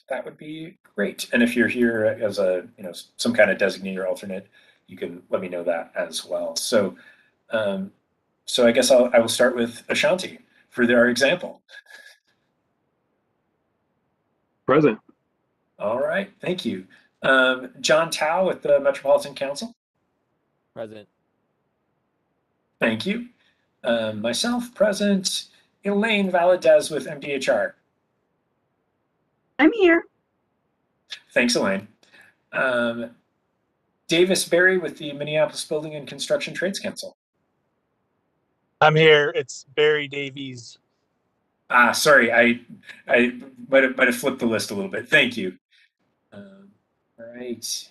That would be great. And if you're here as a, some kind of designee or alternate, you can let me know that as well. So, so I guess I will start with Ashanti for our example. Present. All right, thank you. Jon Tao with the Metropolitan Council. Present. Thank you. Myself, present. Elaine Valadez with MDHR. I'm here. Thanks, Elaine. Davis Berry with the Minneapolis Building and Construction Trades Council. I'm here. It's Barry Davies. Sorry, I might have flipped the list a little bit. Thank you. All right.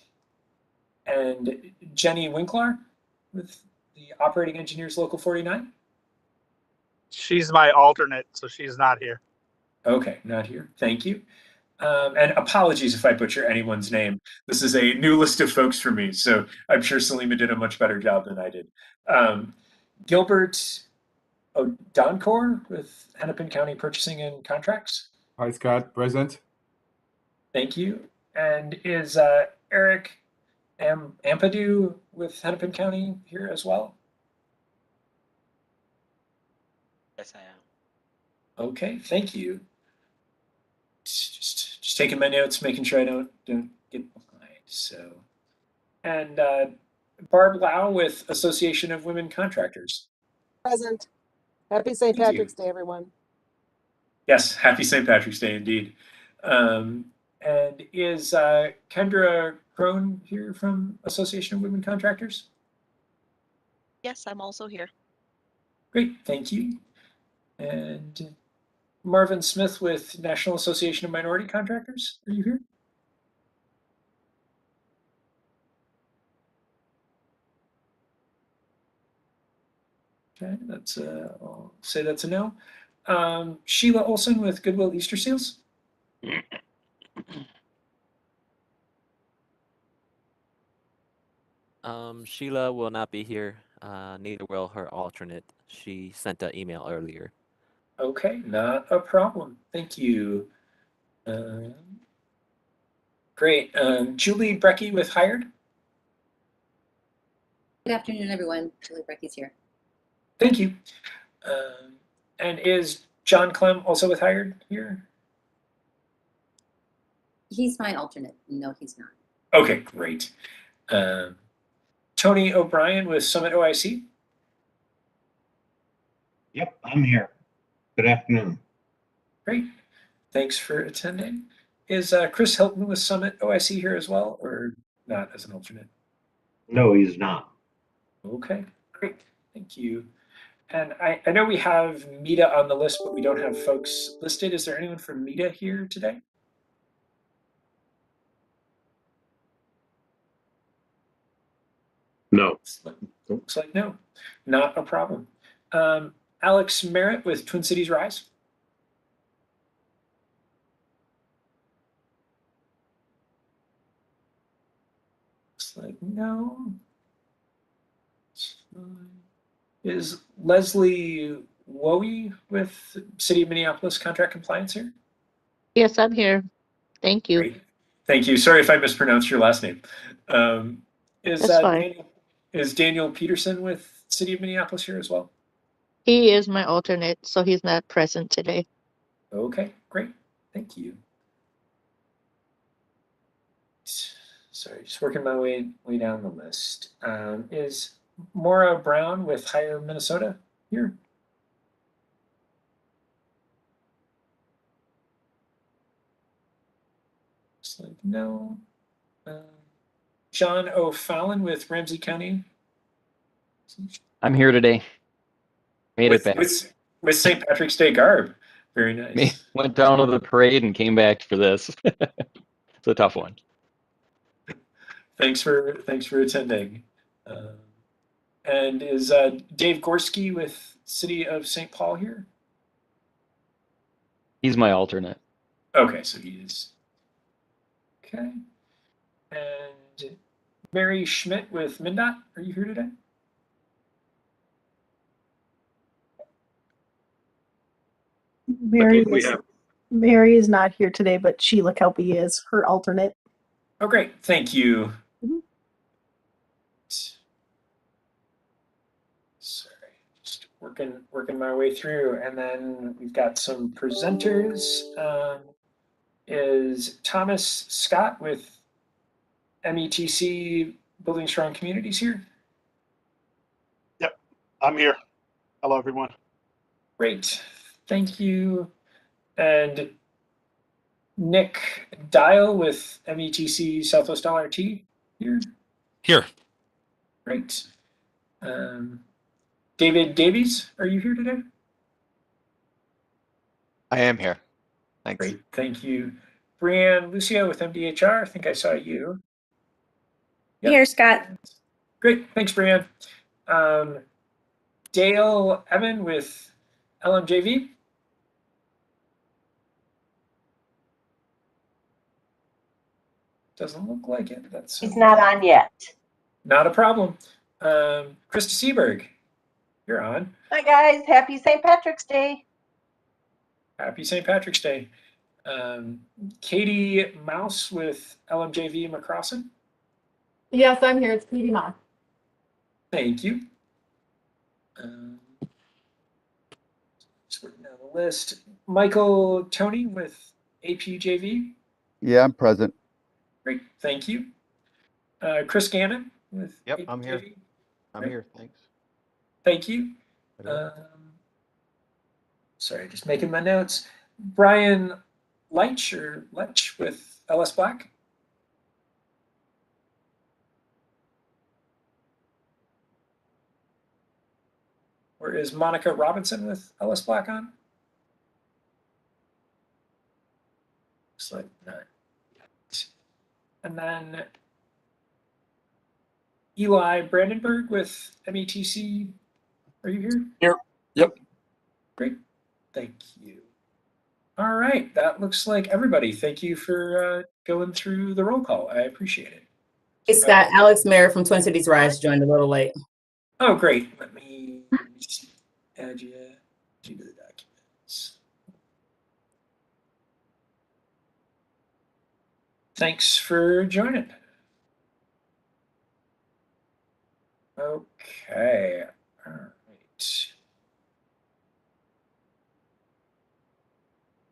And Jenny Winkler with the Operating Engineers Local 49. She's my alternate, so she's not here. Okay, not here. Thank you. And apologies if I butcher anyone's name. This is a new list of folks for me, so I'm sure Salima did a much better job than I did. Gilbert O'Donkor with Hennepin County Purchasing and Contracts. Hi, Scott. Present. Thank you. And is Eric Ampadu with Hennepin County here as well? Yes, I am. Okay, thank you. Just taking my notes, making sure I don't get behind. So, and Barb Lau with Association of Women Contractors. Present. Happy St. Patrick's Day, everyone. Yes, happy St. Patrick's Day indeed. And is Kendra Crone here from Association of Women Contractors? Yes, I'm also here. Great, thank you. And Marvin Smith with National Association of Minority Contractors, are you here? Okay, that's I'll say that's a no. Sheila Olson with Goodwill Easter Seals. Sheila will not be here. Neither will her alternate. She sent an email earlier. Okay, not a problem. Thank you. Great. Julie Brecky with Hired. Good afternoon, everyone. Julie Brecky's here. Thank you. And is John Clem also with Hired here? He's my alternate. No, he's not. Okay, great. Toney O'Brien with Summit OIC. Yep, I'm here. Good afternoon. Great. Thanks for attending. Is Chris Hilton with Summit OIC here as well, or not as an alternate? No, he's not. Okay, great. Thank you. And I know we have META on the list, but we don't have folks listed. Is there anyone from META here today? No. Looks like no. Not a problem. Alex Merritt with Twin Cities Rise. It's like, no. It's fine. Is Leslie Wowie with City of Minneapolis Contract Compliance here? Yes, I'm here. Thank you. Great. Thank you. Sorry if I mispronounced your last name. That's fine. Is Daniel Peterson with City of Minneapolis here as well? He is my alternate, so he's not present today. Okay, great. Thank you. Sorry, just working my way down the list. Is Maura Brown with Higher Minnesota here? It's like, no. John O'Fallon with Ramsey County. I'm here today. Made it back. With St. Patrick's Day garb. Very nice. Went down to the parade and came back for this. It's a tough one. Thanks for attending. And is Dave Gorski with City of St. Paul here? He's my alternate. Okay, so he is. Okay. And Mary Schmidt with MnDOT, are you here today? Mary is not here today, but Sheila Kelpie is her alternate. Oh, great. Thank you. Sorry, just working my way through. And then we've got some presenters. Is Thomas Scott with METC Building Strong Communities here? Yep, I'm here. Hello, everyone. Great. Thank you. And Nick Dial with METC Southwest LRT here? Here. Great. David Davies, are you here today? I am here. Thanks. Great, thank you. Brianne Lucio with MDHR, I think I saw you. Yep. Here, Scott. Great, thanks, Brianne. Dale Evan with LMJV. Doesn't look like it. That's He's not on yet. not a problem. Christa Seaberg, you're on. Hi, guys. Happy St. Patrick's Day. Happy St. Patrick's Day. Katie Mouse with LMJV McCrossin. Yes, I'm here. It's Katie Ma. Thank you. Just working down the list. Michael Toney with APJV. Yeah, I'm present. Great, thank you. Chris Gannon with Yep, APJV. I'm here. I'm Great. here. Thanks. Thank you. Sorry, just making my notes. Brian Leitch with LS Black. Or is Monica Robinson with LS Black on? Looks like not. And then Eli Brandenburg with METC. Are you here? Here. Yep. Great. Thank you. All right. That looks like everybody. Thank you for going through the roll call. I appreciate it. Hey, Scott. Alex Mayer from Twin Cities Rise joined a little late. Oh, great. Let me add you to the documents. Thanks for joining. Okay. All right.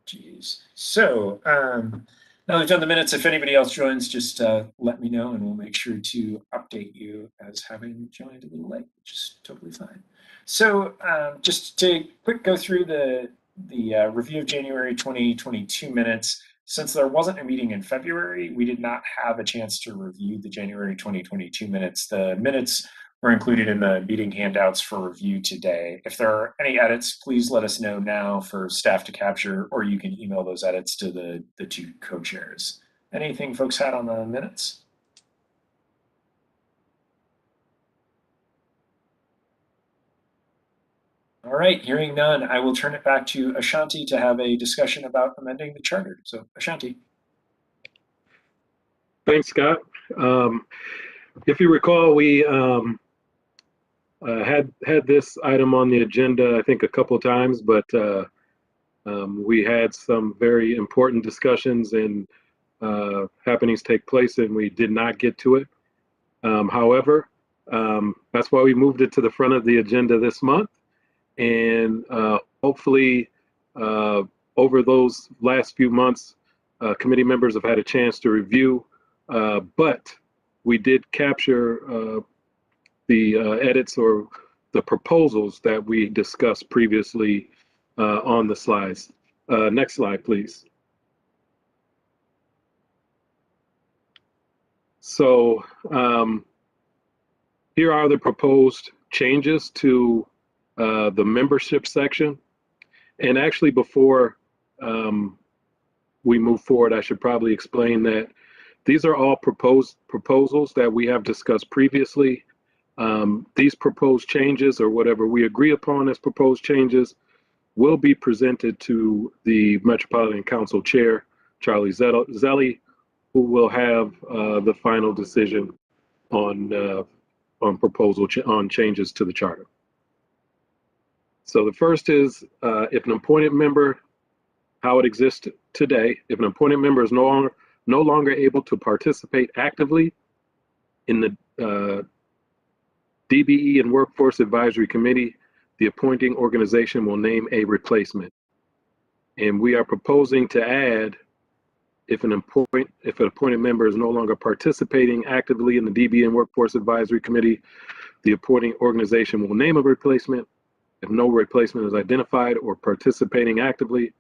Jeez. So now we've done the minutes. If anybody else joins, just let me know and we'll make sure to update you as having joined a little late, which is totally fine. So just to quick go through the review of January 2022 minutes. Since there wasn't a meeting in February, we did not have a chance to review the January 2022 minutes. The minutes were included in the meeting handouts for review today. If there are any edits, please let us know now for staff to capture, or you can email those edits to the two co-chairs. Anything folks had on the minutes? All right, hearing none, I will turn it back to Ashanti to have a discussion about amending the charter. So Ashanti. Thanks, Scott. If you recall, we had this item on the agenda, I think, a couple of times, but we had some very important discussions and happenings take place, and we did not get to it. However, that's why we moved it to the front of the agenda this month, and hopefully over those last few months, committee members have had a chance to review, but we did capture the edits or the proposals that we discussed previously on the slides. Next slide, please. So here are the proposed changes to the membership section. And actually, before we move forward, I should probably explain that these are all proposals that we have discussed previously. These proposed changes, or whatever we agree upon as proposed changes, will be presented to the Metropolitan Council Chair, Charlie Zelli, who will have the final decision on on changes to the charter. So the first is if an appointed member, how it exists today, if an appointed member is no longer able to participate actively in the DBE and Workforce Advisory Committee, the appointing organization will name a replacement. And we are proposing to add, if an appointed member is no longer participating actively in the DBE and Workforce Advisory Committee, the appointing organization will name a replacement. If no replacement is identified or participating actively,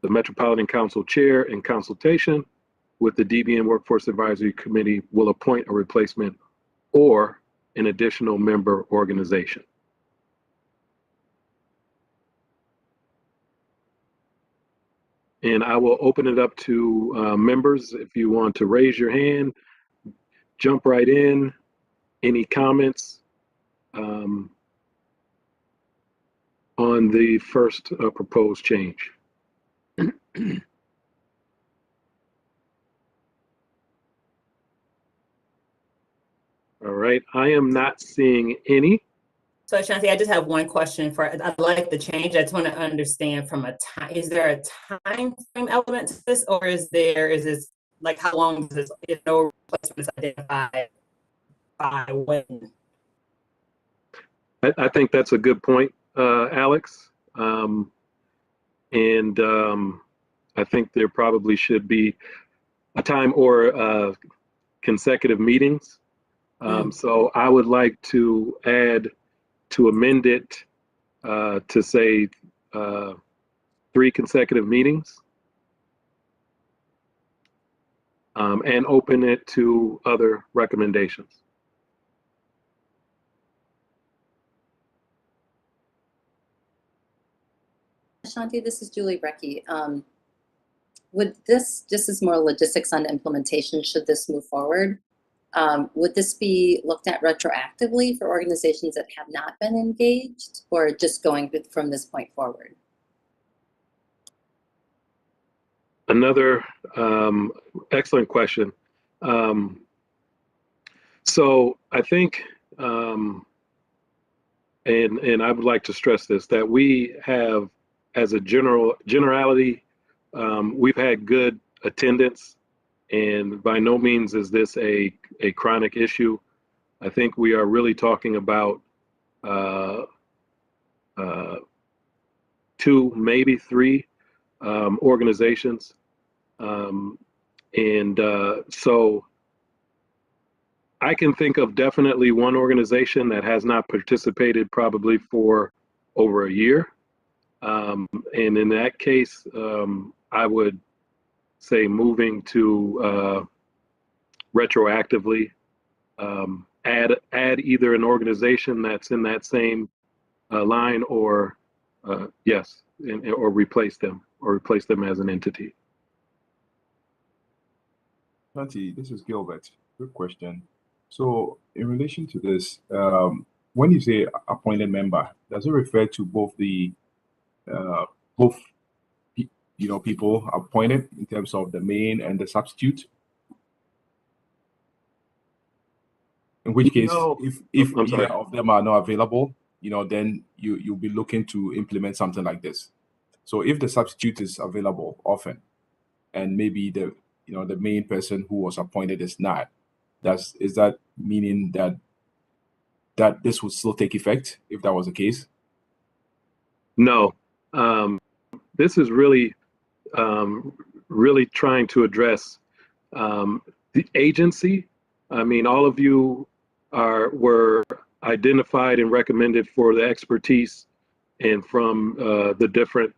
the Metropolitan Council Chair, in consultation with the DBE and Workforce Advisory Committee, will appoint a replacement or an additional member organization. And I will open it up to members. If you want to raise your hand, jump right in. Any comments on the first proposed change? All right, I am not seeing any. So Ashanti, I just have one question for, I like the change. I just want to understand from a time, is there a time frame element to this, or is this like how long does this, if no replacement is identified by when? I think that's a good point, Alex. I think there probably should be a time or consecutive meetings. So I would like to amend it to say 3 consecutive meetings and open it to other recommendations. Ashanti, this is Julie Brecky. Would this is more logistics on implementation, should this move forward? Would this be looked at retroactively for organizations that have not been engaged, or just going from this point forward? Another excellent question. So I think, and I would like to stress this, that we have, as a generality, we've had good attendance, and by no means is this a chronic issue. I think we are really talking about 2, maybe 3 organizations. So I can think of definitely one organization that has not participated probably for over a year. And in that case, I would say moving to retroactively add either an organization that's in that same line, or yes, or replace them as an entity. Shanti, this is Gilbert. Good question. So in relation to this, when you say appointed member, does it refer to both the people appointed in terms of the main and the substitute? which case, No. if I'm sorry. either of them are not available, then you'll be looking to implement something like this. So if the substitute is available often, and maybe the main person who was appointed is not, is that meaning that this would still take effect if that was the case? No. This is really trying to address the agency. I mean, all of you were identified and recommended for the expertise and from the different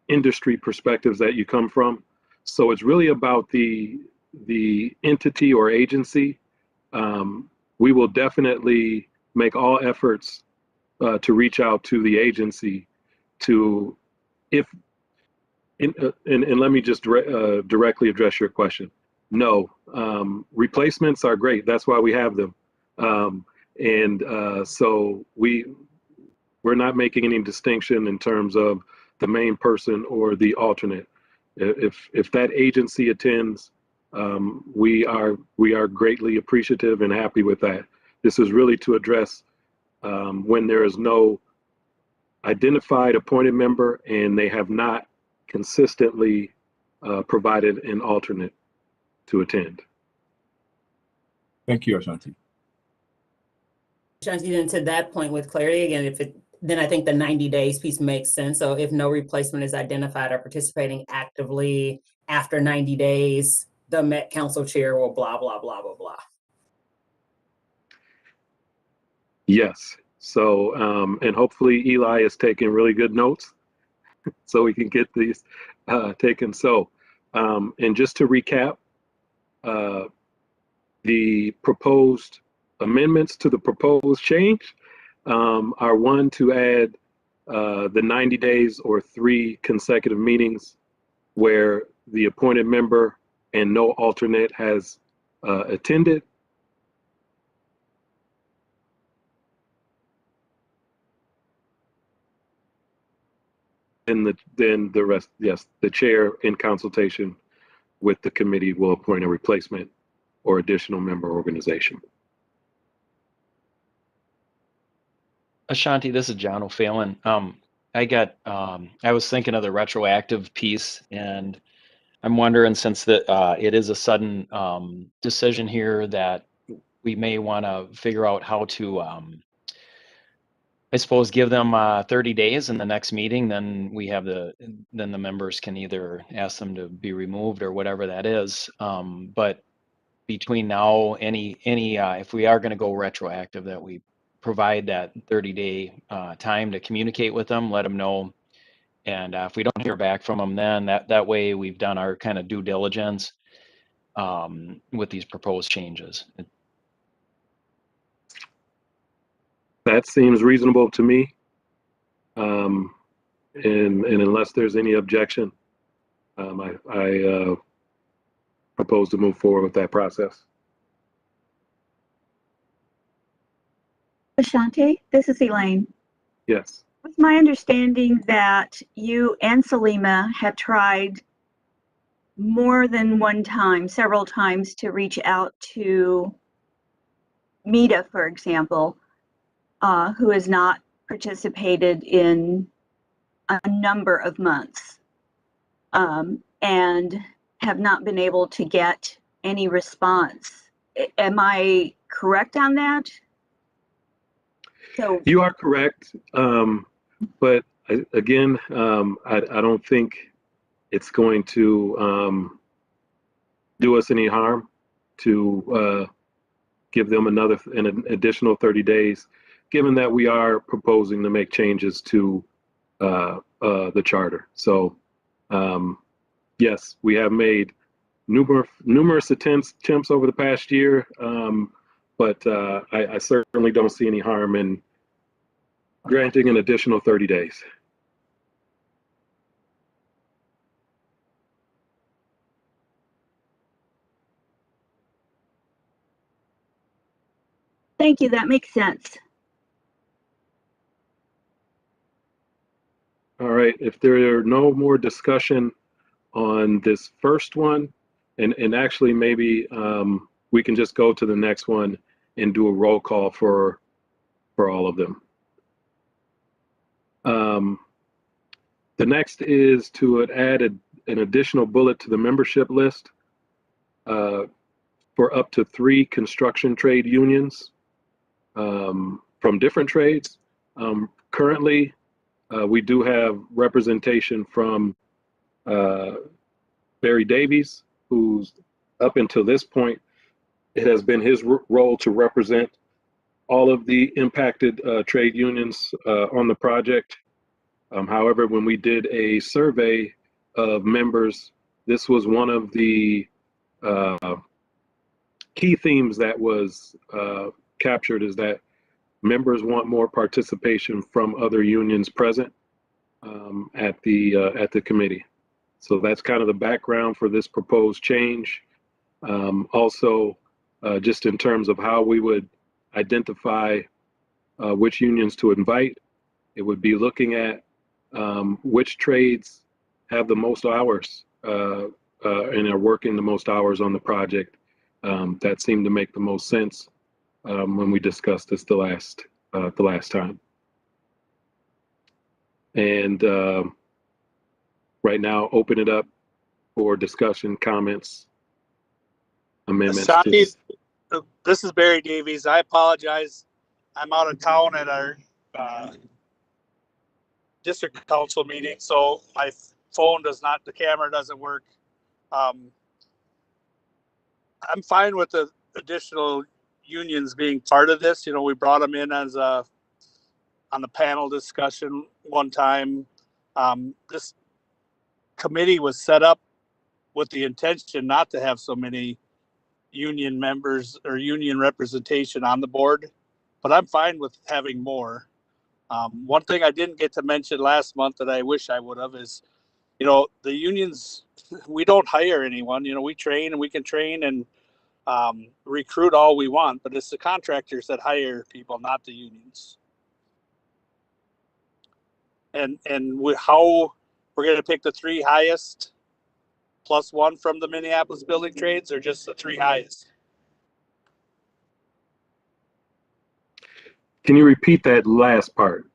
industry perspectives that you come from. So it's really about the entity or agency. We will definitely make all efforts to reach out to the agency and let me just directly address your question. No, replacements are great. That's why we have them. So we're not making any distinction in terms of the main person or the alternate. If that agency attends, we are greatly appreciative and happy with that. This is really to address when there is no identified appointed member and they have not consistently provided an alternate to attend. Thank you, Ashanti. Ashanti, then to that point with clarity again, then I think the 90 days piece makes sense. So if no replacement is identified or participating actively after 90 days, the Met Council chair will blah, blah, blah, blah, blah. Yes. So, and hopefully Eli is taking really good notes so we can get these taken. So, and just to recap, the proposed amendments to the proposed change are one, to add the 90 days or 3 consecutive meetings where the appointed member and no alternate has attended. And then the rest, yes, the chair in consultation with the committee will appoint a replacement or additional member organization. Ashanti, this is John O'Phelan. I was thinking of the retroactive piece, and I'm wondering, since it is a sudden decision here, that we may want to figure out how to, I suppose, give them 30 days in the next meeting. Then then the members can either ask them to be removed or whatever that is. But between now, if we are going to go retroactive, that we provide that 30-day time to communicate with them, let them know. And if we don't hear back from them, then that way we've done our kind of due diligence with these proposed changes. That seems reasonable to me. And unless there's any objection, I propose to move forward with that process. Ashanti, this is Elaine. Yes. It's my understanding that you and Salima have tried more than one time, several times, to reach out to Mita, for example, who has not participated in a number of months, and have not been able to get any response. Am I correct on that? So you are correct, but again, I don't think it's going to do us any harm to give them an additional 30 days, given that we are proposing to make changes to the charter. So yes, we have made numerous attempts over the past year, but I certainly don't see any harm in granting an additional 30 days. thank you, that makes sense. All right, if there are no more discussion on this first one, and actually maybe we can just go to the next one and do a roll call for all of them. The next is to add an additional bullet to the membership list for up to 3 construction trade unions from different trades. Currently, we do have representation from Barry Davies, who's up until this point, it has been his role to represent all of the impacted trade unions on the project. However, when we did a survey of members, this was one of the key themes that was captured, is that members want more participation from other unions present at the committee. So that's kind of the background for this proposed change. Also, just in terms of how we would identify which unions to invite, it would be looking at which trades have the most hours and are working the most hours on the project. That seemed to make the most sense when we discussed this the last time. And right now, open it up for discussion, comments, amendments. This is Barry Davies. I apologize. I'm out of town at our district council meeting, so my phone does not, the camera doesn't work. I'm fine with the additional unions being part of this. You know, we brought them in as on the panel discussion one time. This committee was set up with the intention not to have so many union members or union representation on the board, but I'm fine with having more. One thing I didn't get to mention last month that I wish I would have is, you know, the unions, we don't hire anyone. You know, we train and we can train and recruit all we want, but it's the contractors that hire people, not the unions. And how we're going to pick the 3 highest plus 1 from the Minneapolis building trades, or just the 3 highest? Can you repeat that last part?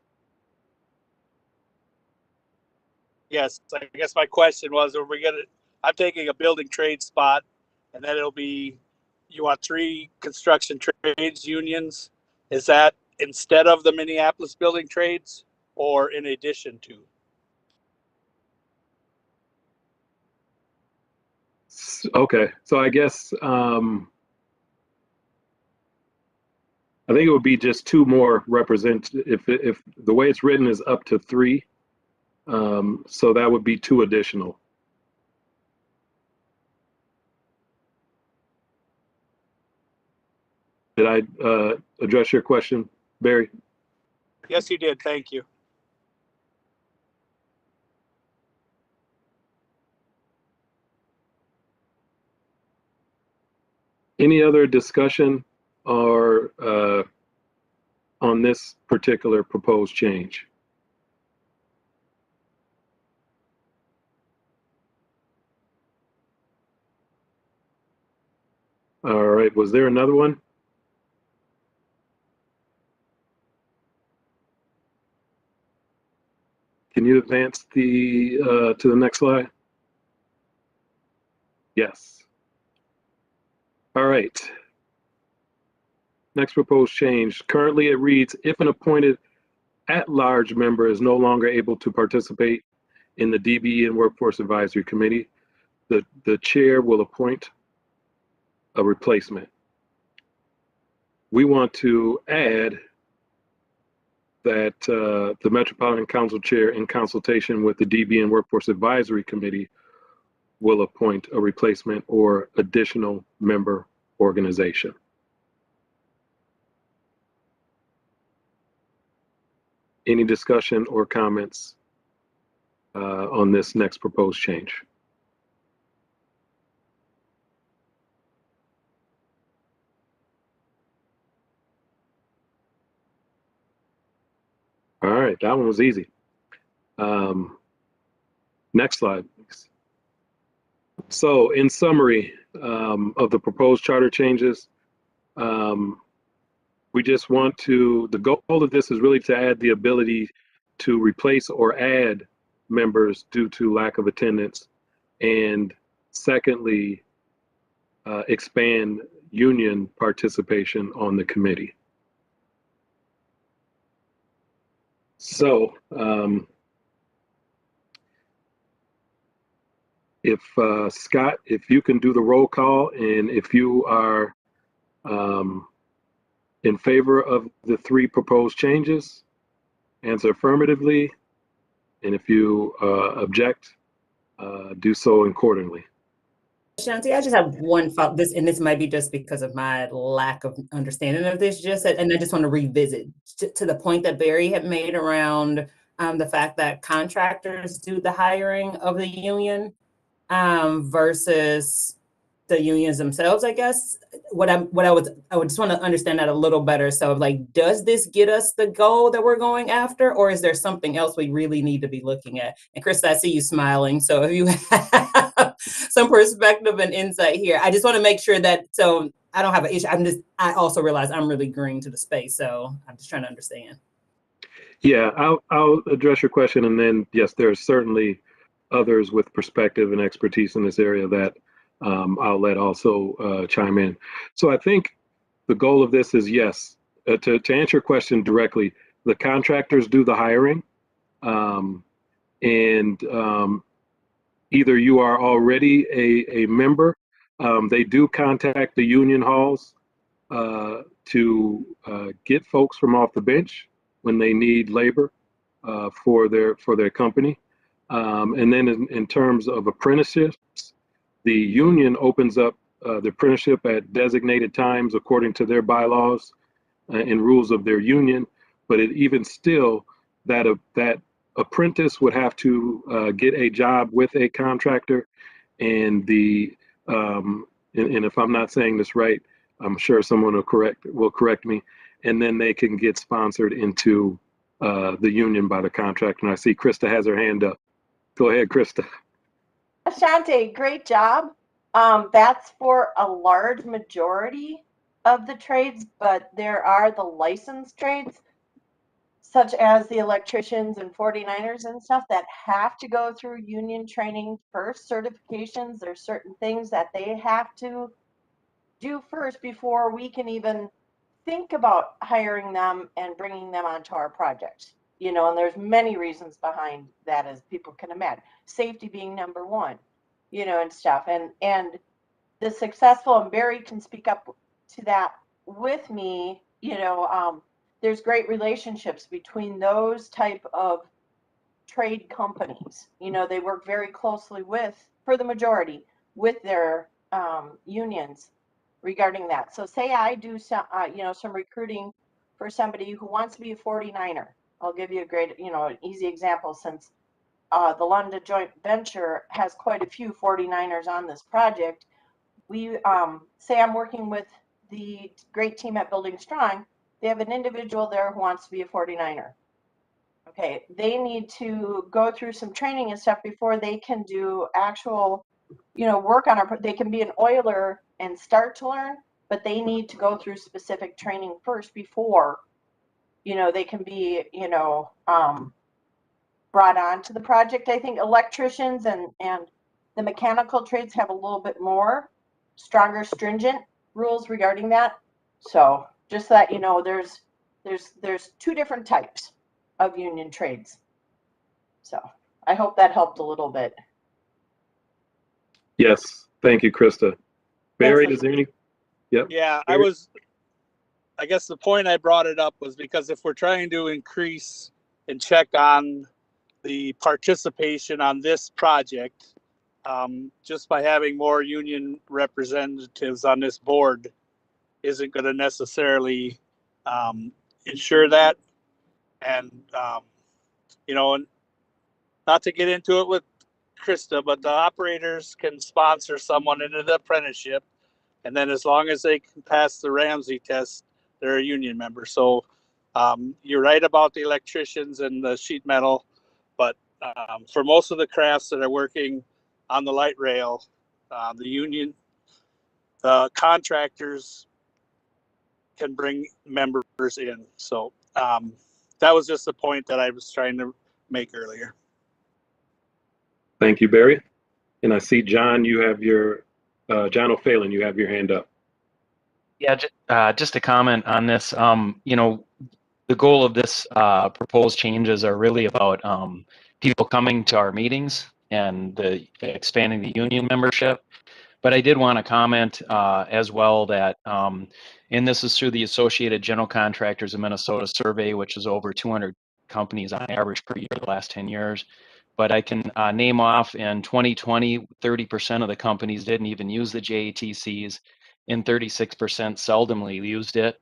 Yes, I guess my question was, are we gonna, I'm taking a building trade spot, and then it'll be, you want 3 construction trades unions. Is that instead of the Minneapolis building trades or in addition to? Okay, so I guess I think it would be just 2 more represent, if the way it's written is up to 3, so that would be 2 additional. Did I address your question, Barry? Yes, you did. Thank you. Any other discussion or on this particular proposed change? All right, was there another one? Can you advance the to the next slide? Yes. All right. Next proposed change. Currently it reads, if an appointed at-large member is no longer able to participate in the DBE and Workforce Advisory Committee, the chair will appoint a replacement. We want to add that the Metropolitan Council Chair, in consultation with the DBE and Workforce Advisory Committee, will appoint a replacement or additional member organization. Any discussion or comments on this next proposed change? All right, that one was easy. Next slide, please. So in summary of the proposed charter changes, We just want to, the goal of this is really to add the ability to replace or add members due to lack of attendance. And secondly, expand union participation on the committee. So if Scott, if you can do the roll call, and if you are in favor of the 3 proposed changes, answer affirmatively, and if you object, do so accordingly. Shanti, I just have one thought. This might be just because of my lack of understanding of this. And I just want to revisit to the point that Barry had made around the fact that contractors do the hiring of the union versus the unions themselves. I guess I would just want to understand that a little better. So, like, does this get us the goal that we're going after, or is there something else we really need to be looking at? And Christa, I see you smiling. So if you have some perspective and insight here, I just want to make sure that, so I don't have an issue. I also realize I'm really green to the space. So I'm just trying to understand. Yeah, I'll address your question, and then yes, there's certainly others with perspective and expertise in this area that I'll let also chime in. So I think the goal of this is, yes, to answer your question directly, the contractors do the hiring, and either you are already a member, they do contact the union halls to get folks from off the bench when they need labor for their company. And then in terms of apprenticeships, the union opens up the apprenticeship at designated times according to their bylaws and rules of their union. But even still, that apprentice would have to get a job with a contractor, and and if I'm not saying this right, I'm sure someone will correct me, and then they can get sponsored into the union by the contractor. And I see Christa has her hand up. Go ahead, Christa. Ashante, great job. That's for a large majority of the trades, but there are the licensed trades, such as the electricians and 49ers and stuff, that have to go through union training first, certifications. There's certain things that they have to do first before we can even think about hiring them and bringing them onto our project. You know, and there's many reasons behind that, as people can imagine. Safety being number one, you know, and stuff. And the successful, and Barry can speak up to that with me, you know, there's great relationships between those type of trade companies. You know, they work very closely with, for the majority, with their unions regarding that. So say I do some, you know, some recruiting for somebody who wants to be a 49er. I'll give you a great, you know, an easy example, since the London joint venture has quite a few 49ers on this project. We say I'm working with the great team at Building Strong. They have an individual there who wants to be a 49er. Okay, they need to go through some training and stuff before they can do actual, you know, work on they can be an oiler and start to learn, but they need to go through specific training first before, you know, they can be, you know, brought on to the project. I think electricians and the mechanical trades have a little bit more stronger, stringent rules regarding that. So just that, you know, there's 2 different types of union trades. So I hope that helped a little bit. Yes, thank you, Christa. Barry, is there any? Yep. Yeah, Barry? I guess the point I brought it up was because if we're trying to increase and check on the participation on this project, just by having more union representatives on this board isn't going to necessarily ensure that. And, you know, and not to get into it with Christa, but the operators can sponsor someone into the apprenticeship. And then as long as they can pass the Ramsey test, they're a union member. So you're right about the electricians and the sheet metal, but for most of the crafts that are working on the light rail, the union, the contractors can bring members in. So that was just the point that I was trying to make earlier. Thank you, Barry. And I see John, you have your, John O'Phelan, you have your hand up. Yeah, just a comment on this. You know, the goal of this proposed changes are really about people coming to our meetings and expanding the union membership. But I did want to comment as well that, and this is through the Associated General Contractors of Minnesota survey, which is over 200 companies on average per year the last 10 years. But I can name off in 2020, 30% of the companies didn't even use the JATCs, and 36% seldomly used it.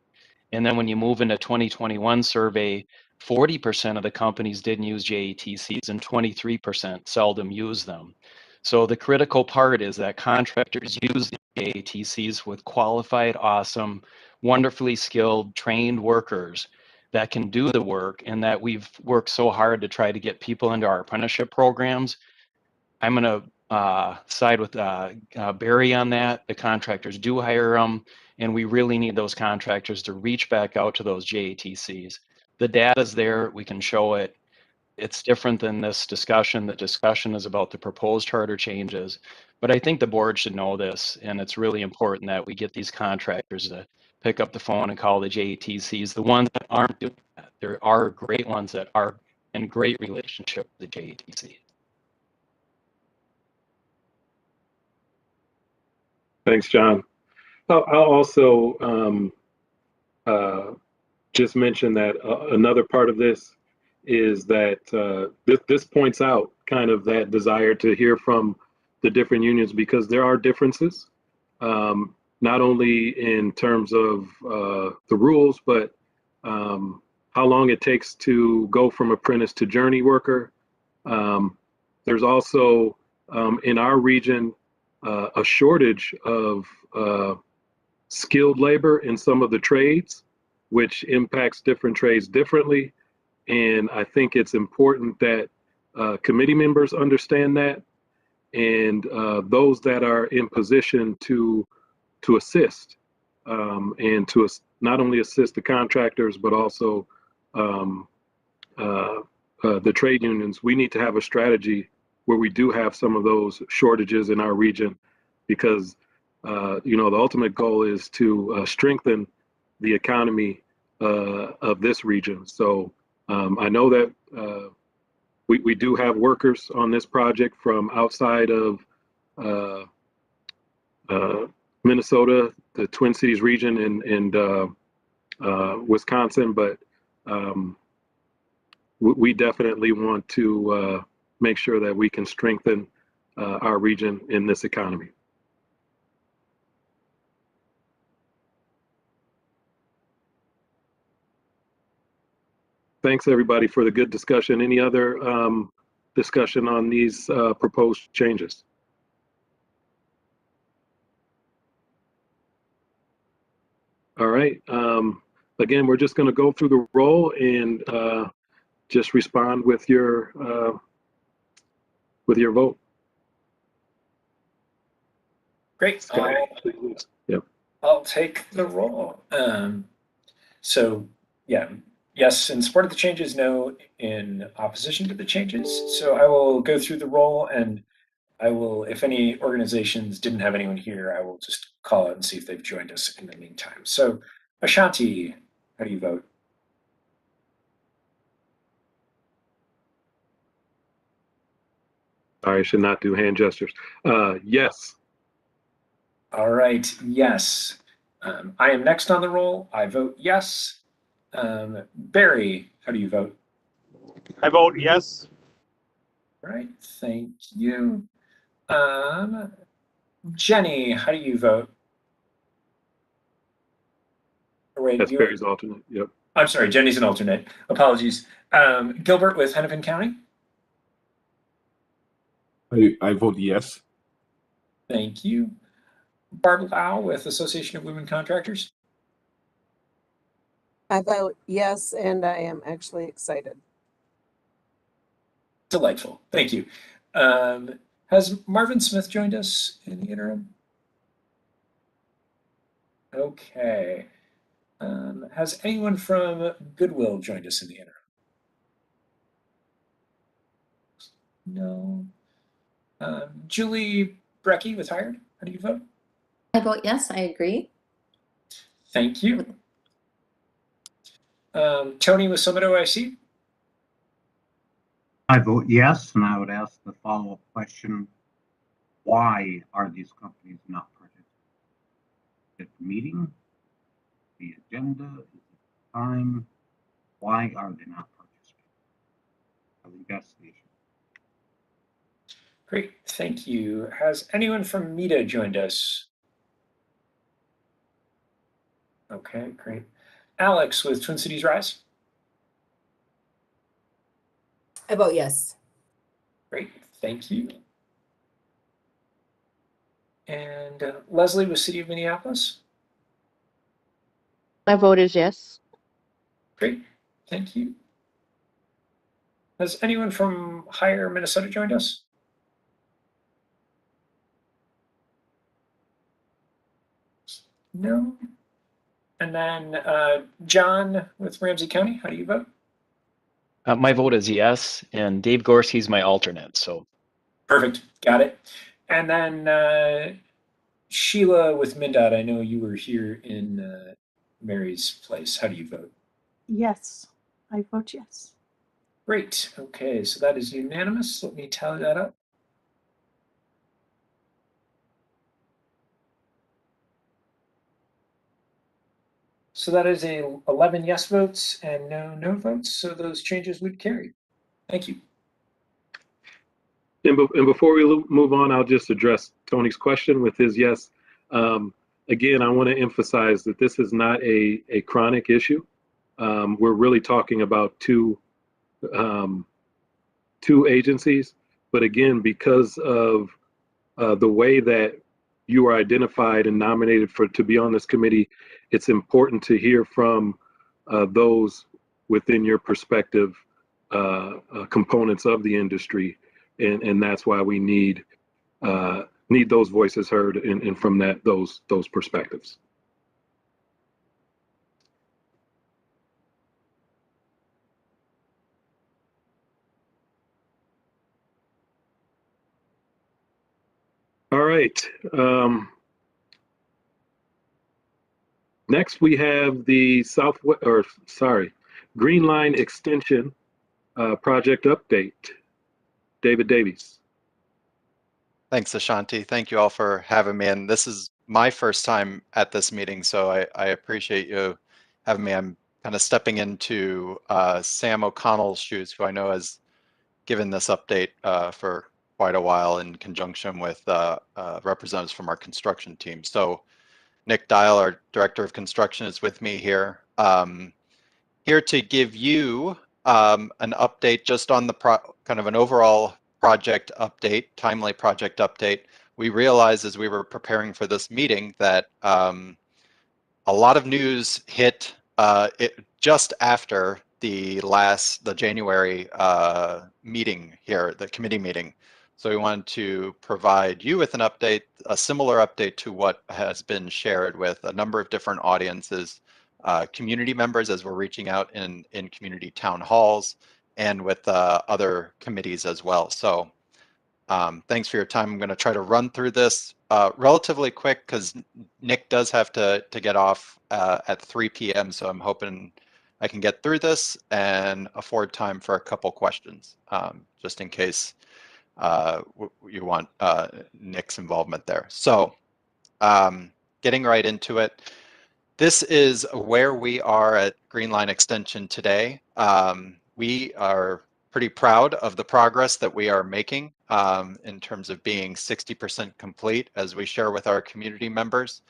And then when you move into 2021 survey, 40% of the companies didn't use JATCs and 23% seldom use them. So the critical part is that contractors use the JATCs with qualified, awesome, wonderfully skilled, trained workers that can do the work, and that we've worked so hard to try to get people into our apprenticeship programs. I'm going to side with Barry on that. The contractors do hire them, and we really need those contractors to reach back out to those JATCs. The data's there, we can show it. It's different than this discussion. The discussion is about the proposed charter changes, but I think the board should know this, and it's really important that we get these contractors to pick up the phone and call the JATCs. The ones that aren't doing that, there are great ones that are in great relationship with the JATC. Thanks, John. I'll also just mention that another part of this is that this points out kind of that desire to hear from the different unions, because there are differences, not only in terms of the rules, but how long it takes to go from apprentice to journey worker. There's also in our region a shortage of skilled labor in some of the trades, which impacts different trades differently. And I think it's important that committee members understand that, and those that are in position to assist and to not only assist the contractors, but also the trade unions. We need to have a strategy where we do have some of those shortages in our region, because you know, the ultimate goal is to strengthen the economy of this region. So I know that we do have workers on this project from outside of Minnesota, the Twin Cities region, and Wisconsin, but we definitely want to make sure that we can strengthen our region in this economy. Thanks, everybody, for the good discussion. Any other discussion on these proposed changes? All right. Again, we're just going to go through the roll and just respond with your vote. Great. Yep. I'll take the roll. So yeah, yes in support of the changes, no in opposition to the changes. So I will go through the roll, and I will, if any organizations didn't have anyone here, I will just call out and see if they've joined us in the meantime. So Ashanti, how do you vote? I should not do hand gestures. Yes. All right, yes. I am next on the roll. I vote yes. Barry, how do you vote? I vote yes. All right, thank you. Jenny, how do you vote? Wait, That's Barry's alternate. Yep. I'm sorry, Jenny's an alternate. Apologies. Gilbert with Hennepin County? I vote yes. Thank you. Barb Lau with Association of Women Contractors? I vote yes, and I am actually excited. Delightful. Thank you. Has Marvin Smith joined us in the interim? Okay. Has anyone from Goodwill joined us in the interim? No. Julie Brecky with Hired, how do you vote? I vote yes, I agree. Thank you. Toney with Summit OIC? I vote yes, and I would ask the follow-up question, why are these companies not participating? At the meeting, the agenda, is it time? Why are they not participating? I think that's the issue. Great, thank you. Has anyone from META joined us? Okay, great. Alex with Twin Cities Rise? I vote yes. Great, thank you. And Leslie with City of Minneapolis? My vote is yes. Great, thank you. Has anyone from Higher Minnesota joined us? No. And then John with Ramsey County, how do you vote? My vote is yes, and Dave Gorski's my alternate, so. Perfect, got it. And then Sheila with MnDOT, I know you were here in Mary's place. How do you vote? Yes, I vote yes. Great, okay, so that is unanimous. Let me tally that up. So that is 11 yes votes and no votes, so those changes would carry. Thank you. And before we move on, I'll just address Tony's question with his yes. Again, I want to emphasize that this is not a chronic issue. We're really talking about two agencies, but again, because of the way that you are identified and nominated to be on this committee, it's important to hear from those within your perspective components of the industry, and that's why we need those voices heard and from those perspectives. All right. Next, we have the Green Line Extension project update. David Dbes. Thanks, Ashanti. Thank you all for having me. And this is my first time at this meeting, so I appreciate you having me. I'm kind of stepping into Sam O'Connell's shoes, who I know has given this update for quite a while in conjunction with representatives from our construction team. So Nick Dial, our Director of Construction, is with me here. Here to give you an update just on the kind of an overall project update, timely project update. We realized as we were preparing for this meeting that a lot of news hit just after the January meeting here, the committee meeting. So we wanted to provide you with an update, a similar update to what has been shared with a number of different audiences, community members as we're reaching out in community town halls and with other committees as well. So thanks for your time. I'm going to try to run through this relatively quick because Nick does have to get off at 3 p.m. So I'm hoping I can get through this and afford time for a couple questions, just in case you want Nick's involvement there. So getting right into it. This is where we are at Green Line Extension today. We are pretty proud of the progress that we are making in terms of being 60% complete as we share with our community members.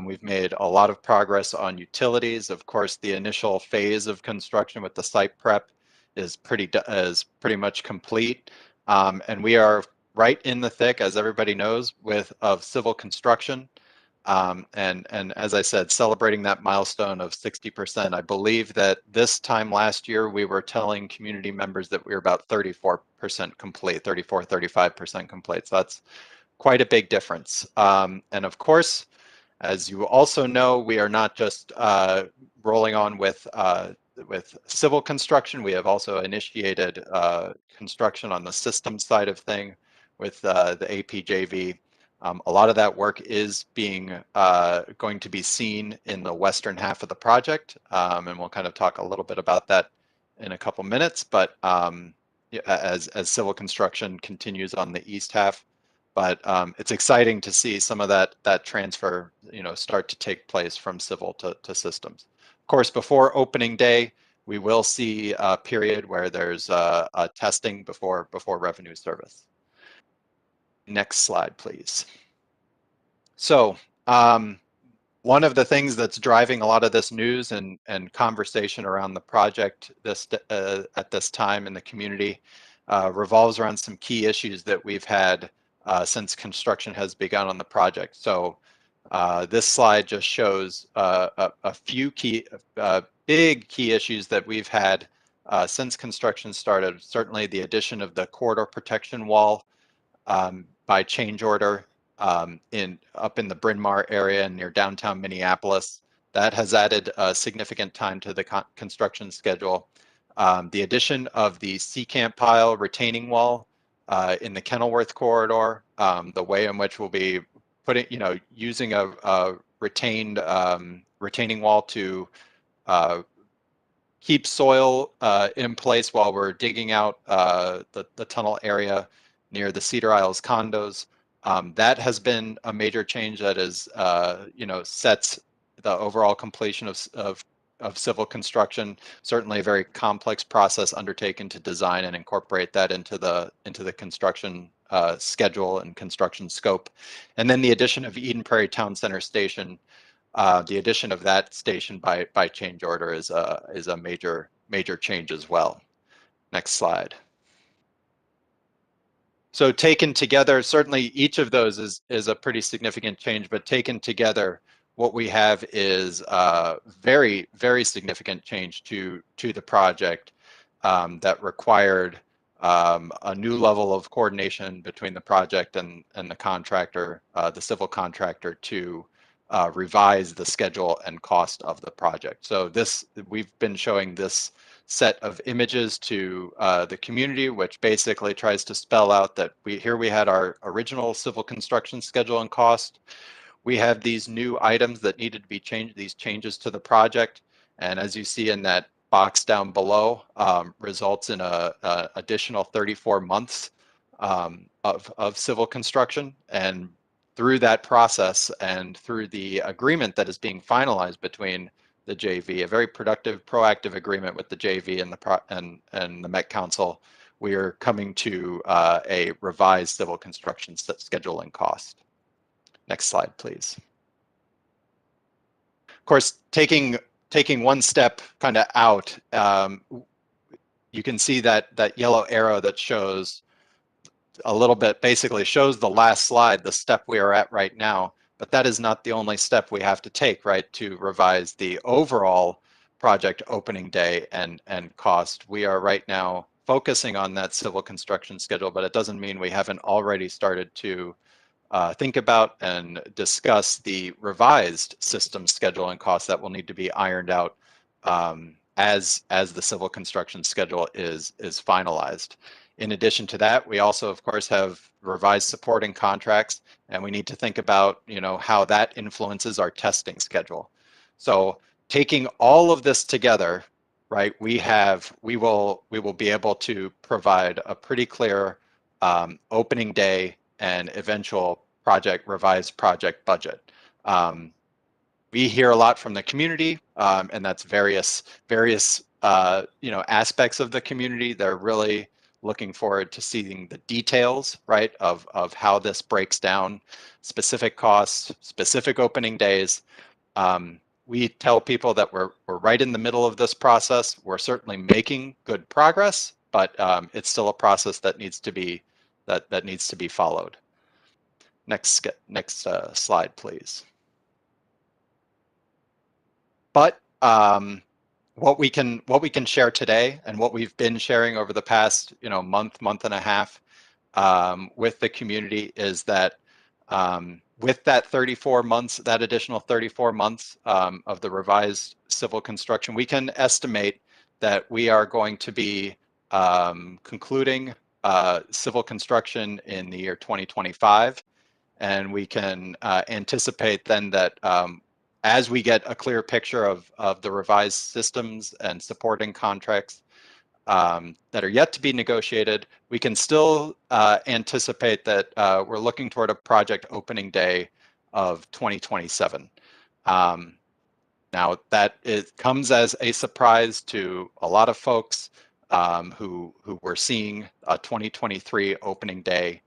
We've made a lot of progress on utilities. Of course, the initial phase of construction with the site prep is pretty much complete. And we are right in the thick, as everybody knows, of civil construction. And as I said, celebrating that milestone of 60%. I believe that this time last year, we were telling community members that we were about 34% complete, 35% complete. So that's quite a big difference. And of course, as you also know, we are not just rolling on with civil construction. We have also initiated construction on the systems side of thing with the APJV. A lot of that work is going to be seen in the western half of the project, and we'll kind of talk a little bit about that in a couple minutes. But as civil construction continues on the east half, but it's exciting to see some of that transfer, start to take place from civil to systems. Of course, before opening day, we will see a period where there's a testing before revenue service. Next slide, please. So one of the things that's driving a lot of this news and conversation around the project at this time in the community revolves around some key issues that we've had since construction has begun on the project. So this slide just shows a few big key issues that we've had since construction started. Certainly the addition of the corridor protection wall by change order up in the Bryn Mawr area near downtown Minneapolis. That has added significant time to the construction schedule. The addition of the Seacamp pile retaining wall in the Kenilworth corridor, the way in which we'll be using a retaining wall to keep soil in place while we're digging out the tunnel area near the Cedar Isles condos. That has been a major change that is, sets the overall completion of civil construction. Certainly a very complex process undertaken to design and incorporate that into the construction schedule and construction scope. And then the addition of Eden Prairie Town Center Station. The addition of that station by change order is a major change as well. Next slide. So taken together, certainly each of those is a pretty significant change, but taken together, what we have is a very, very significant change to the project that required a new level of coordination between the project and the contractor, the civil contractor, to revise the schedule and cost of the project. So we've been showing this set of images to the community, which basically tries to spell out that here we had our original civil construction schedule and cost. We have these new items that needed to be changed, these changes to the project. And as you see in that box down below, results in a additional 34 months of civil construction. And through that process and through the agreement that is being finalized between the JV, a very productive, proactive agreement with the JV and the Met Council, we are coming to a revised civil construction schedule and cost. Next slide, please. Of course, taking one step kind of out, you can see that yellow arrow that shows a little bit, basically shows the last slide, the step we are at right now. But that is not the only step we have to take, right, to revise the overall project opening day and cost. We are right now focusing on that civil construction schedule, but it doesn't mean we haven't already started to think about and discuss the revised system schedule and costs that will need to be ironed out as the civil construction schedule is finalized. In addition to that, we also, of course, have revised supporting contracts, and we need to think about, how that influences our testing schedule. So taking all of this together, right, we will be able to provide a pretty clear opening day and eventual revised project budget. We hear a lot from the community, and that's various aspects of the community. They're really looking forward to seeing the details, right, of how this breaks down, specific costs, specific opening days. We tell people that we're right in the middle of this process. We're certainly making good progress, but it's still a process that needs to be followed. Next slide, please. But what we can share today, and what we've been sharing over the past month and a half with the community, is that with that 34 months, that additional 34 months of the revised civil construction, we can estimate that we are going to be concluding civil construction in the year 2025. And we can anticipate then that as we get a clear picture of the revised systems and supporting contracts that are yet to be negotiated, we can still anticipate that we're looking toward a project opening day of 2027. Now that comes as a surprise to a lot of folks who were seeing a 2023 opening day.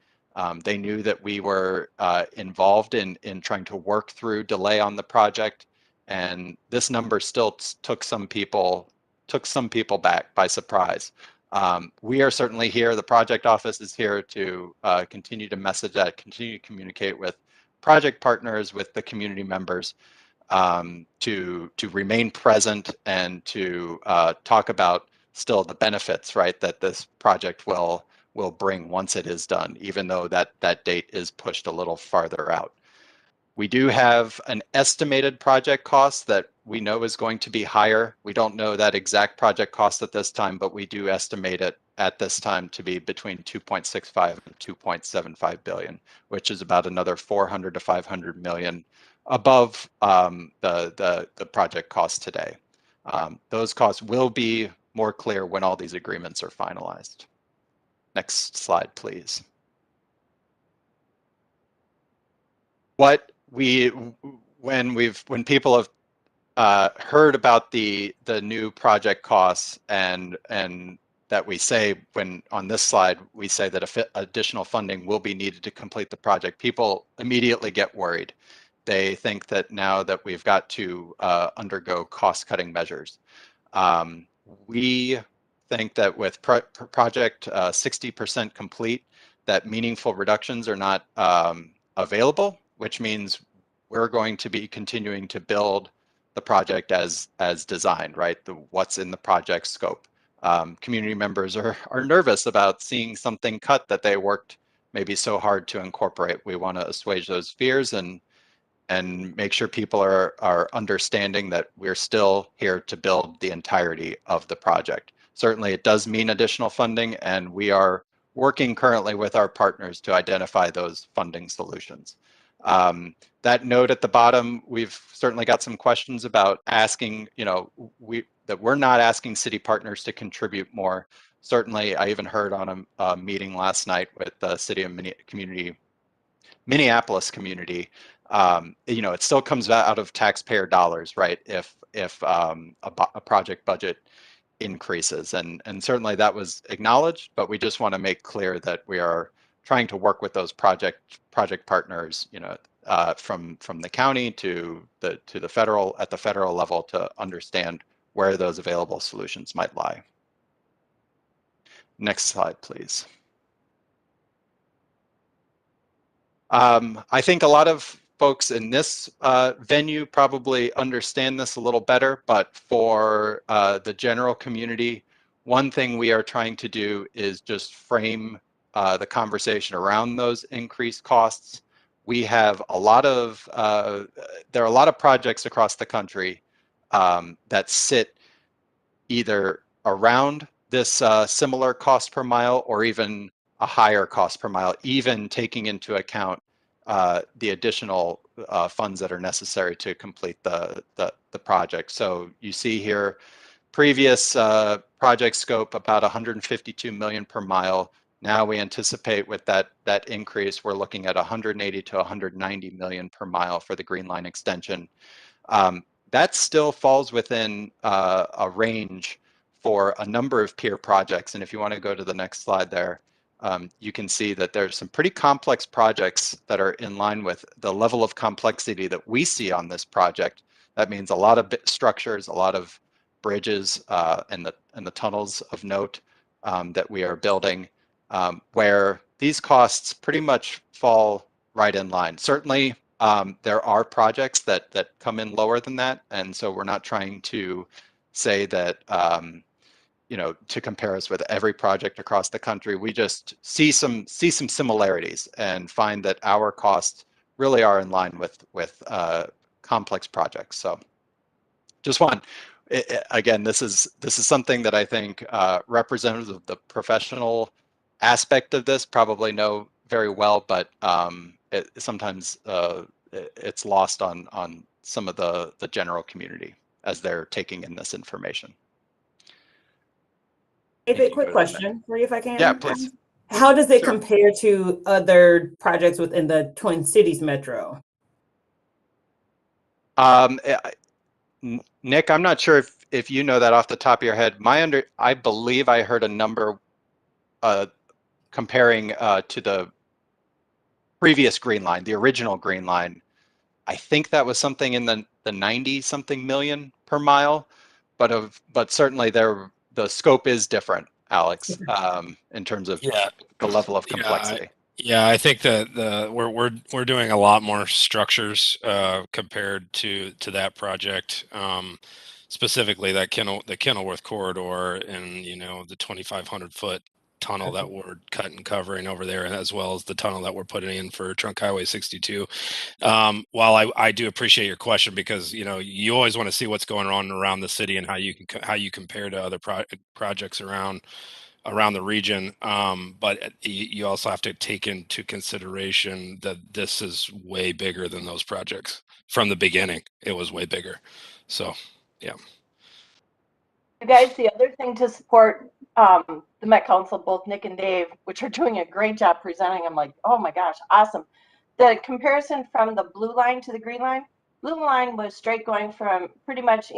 They knew that we were involved in trying to work through delay on the project, and this number still took some people back by surprise. We are certainly here. The project office is here to continue to message that, continue to communicate with project partners, with the community members, to remain present and to talk about still the benefits, right, that this project will bring once it is done, even though that date is pushed a little farther out. We do have an estimated project cost that we know is going to be higher. We don't know that exact project cost at this time, but we do estimate it at this time to be between 2.65 and 2.75 billion, which is about another 400 to 500 million above the project cost today. Those costs will be more clear when all these agreements are finalized. Next slide, please. When people have heard about the new project costs and that we say, when on this slide we say that additional funding will be needed to complete the project, people immediately get worried. They think that now that we've got to undergo cost-cutting measures. We think that with project 60% complete, that meaningful reductions are not available, which means we're going to be continuing to build the project as designed, right? What's in the project scope. Community members are nervous about seeing something cut that they worked maybe so hard to incorporate. We want to assuage those fears and make sure people are understanding that we're still here to build the entirety of the project. Certainly it does mean additional funding, and we are working currently with our partners to identify those funding solutions. That note at the bottom, we've certainly got some questions about asking, that we're not asking city partners to contribute more. Certainly, I even heard on a meeting last night with the city of Minneapolis community, it still comes out of taxpayer dollars, right? If a project budget increases, and certainly that was acknowledged, but we just want to make clear that we are trying to work with those project partners, from the county to the federal, at the federal level, to understand where those available solutions might lie. Next slide, please. I think a lot of folks in this venue probably understand this a little better, but for the general community, one thing we are trying to do is just frame the conversation around those increased costs. We have a lot of, there are a lot of projects across the country that sit either around this similar cost per mile or even a higher cost per mile, even taking into account the additional funds that are necessary to complete the project. So you see here, previous project scope about 152 million per mile. Now we anticipate with that increase, we're looking at 180 to 190 million per mile for the Green Line extension. That still falls within a range for a number of peer projects. And if you want to go to the next slide there, you can see that there's some pretty complex projects that are in line with the level of complexity that we see on this project. That means a lot of structures, a lot of bridges, and the tunnels of note that we are building, where these costs pretty much fall right in line. Certainly, there are projects that come in lower than that, and so we're not trying to say that to compare us with every project across the country. We just see some similarities and find that our costs really are in line with complex projects. So just want, again, this is something that I think representatives of the professional aspect of this probably know very well, but sometimes it's lost on some of the general community as they're taking in this information. David, quick question for you if I can. Yeah, please. How does it Sure. compare to other projects within the Twin Cities Metro? Nick, I'm not sure if you know that off the top of your head. I believe I heard a number comparing to the previous Green Line, the original Green Line. I think that was something in the 90-something million per mile, but certainly the scope is different, Alex, in terms of the level of complexity. Yeah, I think that we're doing a lot more structures compared to that project. Specifically, the Kenilworth corridor and the 2,500 foot tunnel that we're cutting and covering over there, as well as the tunnel that we're putting in for Trunk Highway 62. While I do appreciate your question, because you always want to see what's going on around the city and how you compare to other projects around the region, but you also have to take into consideration that this is way bigger than those projects. From the beginning, it was way bigger. So, yeah. You guys, the other thing to support the Met Council, both Nick and Dave, which are doing a great job presenting, I'm like, oh my gosh, awesome. The comparison from the blue line to the green line, blue line was straight going from pretty much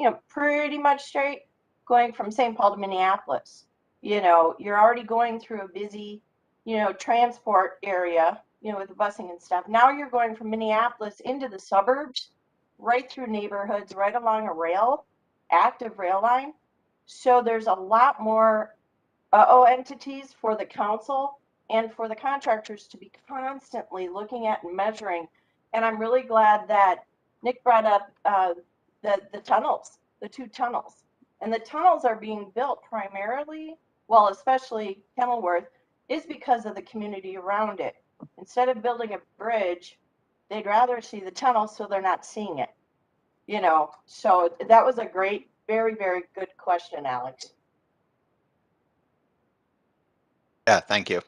straight going from St. Paul to Minneapolis. You're already going through a busy, transport area, with the busing and stuff. Now you're going from Minneapolis into the suburbs, right through neighborhoods, right along a active rail line. So there's a lot more entities for the council and for the contractors to be constantly looking at and measuring. And I'm really glad that Nick brought up the tunnels, the 2 tunnels. And the tunnels are being built primarily, well, especially Kenilworth, is because of the community around it. Instead of building a bridge, they'd rather see the tunnel so they're not seeing it. So that was a great, very, very good question, Alex. Yeah, thank you.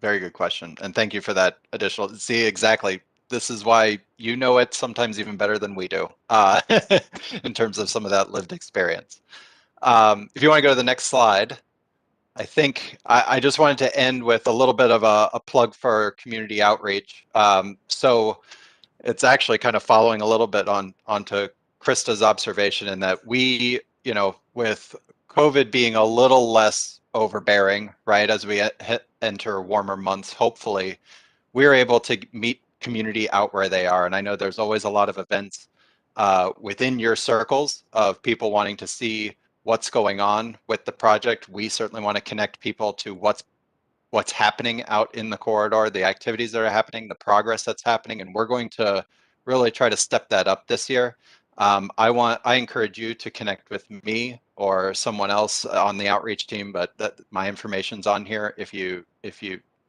Very good question. And thank you for that additional, see, exactly. This is why you know it sometimes even better than we do in terms of some of that lived experience. If you want to go to the next slide, I think I just wanted to end with a little bit of a plug for community outreach. So it's actually kind of following a little bit onto Christa's observation in that we, with COVID being a little less overbearing, right, as we enter warmer months, hopefully, we're able to meet community out where they are. And I know there's always a lot of events within your circles of people wanting to see what's going on with the project. We certainly want to connect people to what's happening out in the corridor, the activities that are happening, the progress that's happening, and we're going to really try to step that up this year. I encourage you to connect with me or someone else on the outreach team, but my information's on here if you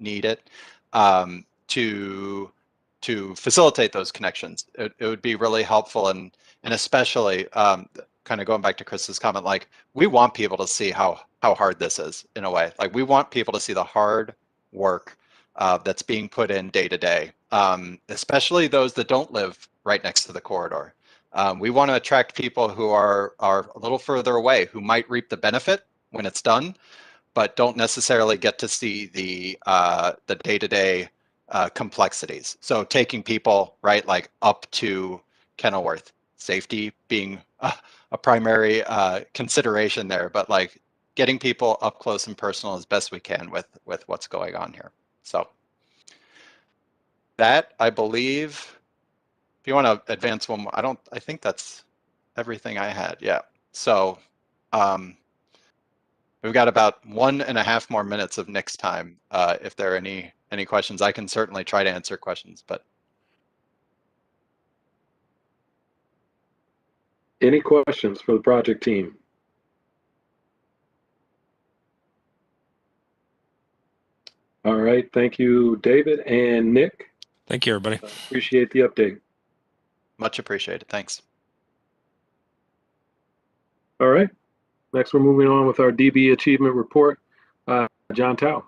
need it, to facilitate those connections. It would be really helpful, and especially kind of going back to Chris's comment, like we want people to see how hard this is in a way. Like we want people to see the hard work that's being put in day to day, especially those that don't live right next to the corridor. We want to attract people who are a little further away, who might reap the benefit when it's done, but don't necessarily get to see the day-to-day complexities. So taking people right like up to Kenilworth, safety being a primary consideration there, but like getting people up close and personal as best we can with what's going on here. So that, I believe, if you want to advance one more, I think that's everything I had. Yeah. So we've got about 1.5 more minutes of Nick's time. If there are any questions, I can certainly try to answer questions, but. Any questions for the project team? All right, thank you, David and Nick. Thank you, everybody. Appreciate the update. Much appreciated. Thanks. All right. Next, we're moving on with our DBE Achievement Report. Jon Tao.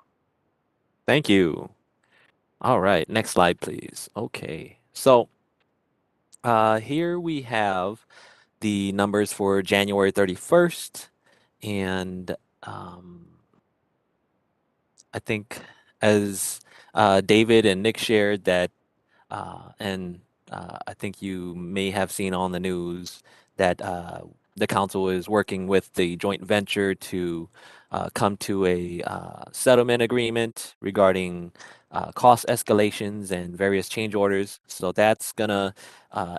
Thank you. All right, next slide, please. Okay, so here we have the numbers for January 31st, and I think as David and Nick shared that, and I think you may have seen on the news that the council is working with the joint venture to come to a settlement agreement regarding cost escalations and various change orders. So that's gonna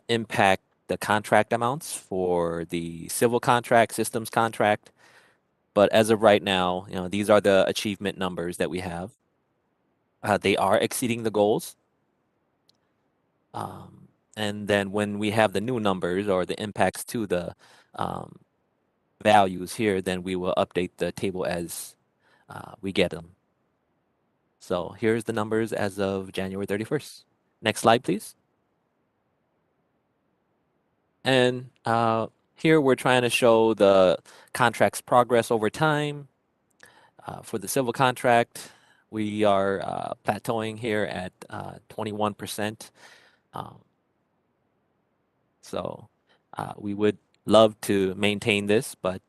impact the contract amounts for the civil contract, systems contract. But as of right now, you know, these are the achievement numbers that we have. They are exceeding the goals. And then when we have the new numbers or the impacts to the values here, then we will update the table as we get them. So here's the numbers as of January 31st. Next slide, please. And here we're trying to show the contract's progress over time. For the civil contract, we are plateauing here at 21%. So we would love to maintain this, but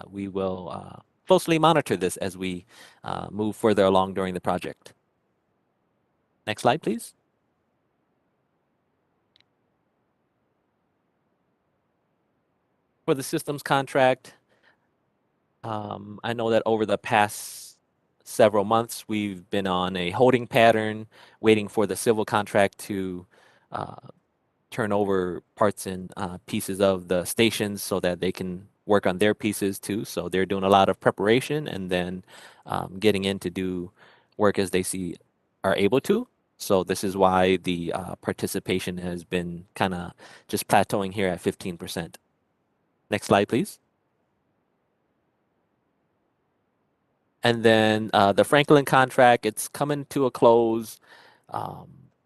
we will closely monitor this as we move further along during the project. Next slide, please. For the systems contract, I know that over the past several months, we've been on a holding pattern, waiting for the civil contract to turn over parts and pieces of the stations so that they can work on their pieces too. So they're doing a lot of preparation and then getting in to do work as they are able to. So this is why the participation has been kind of just plateauing here at 15%. Next slide, please. And then the Franklin contract, it's coming to a close.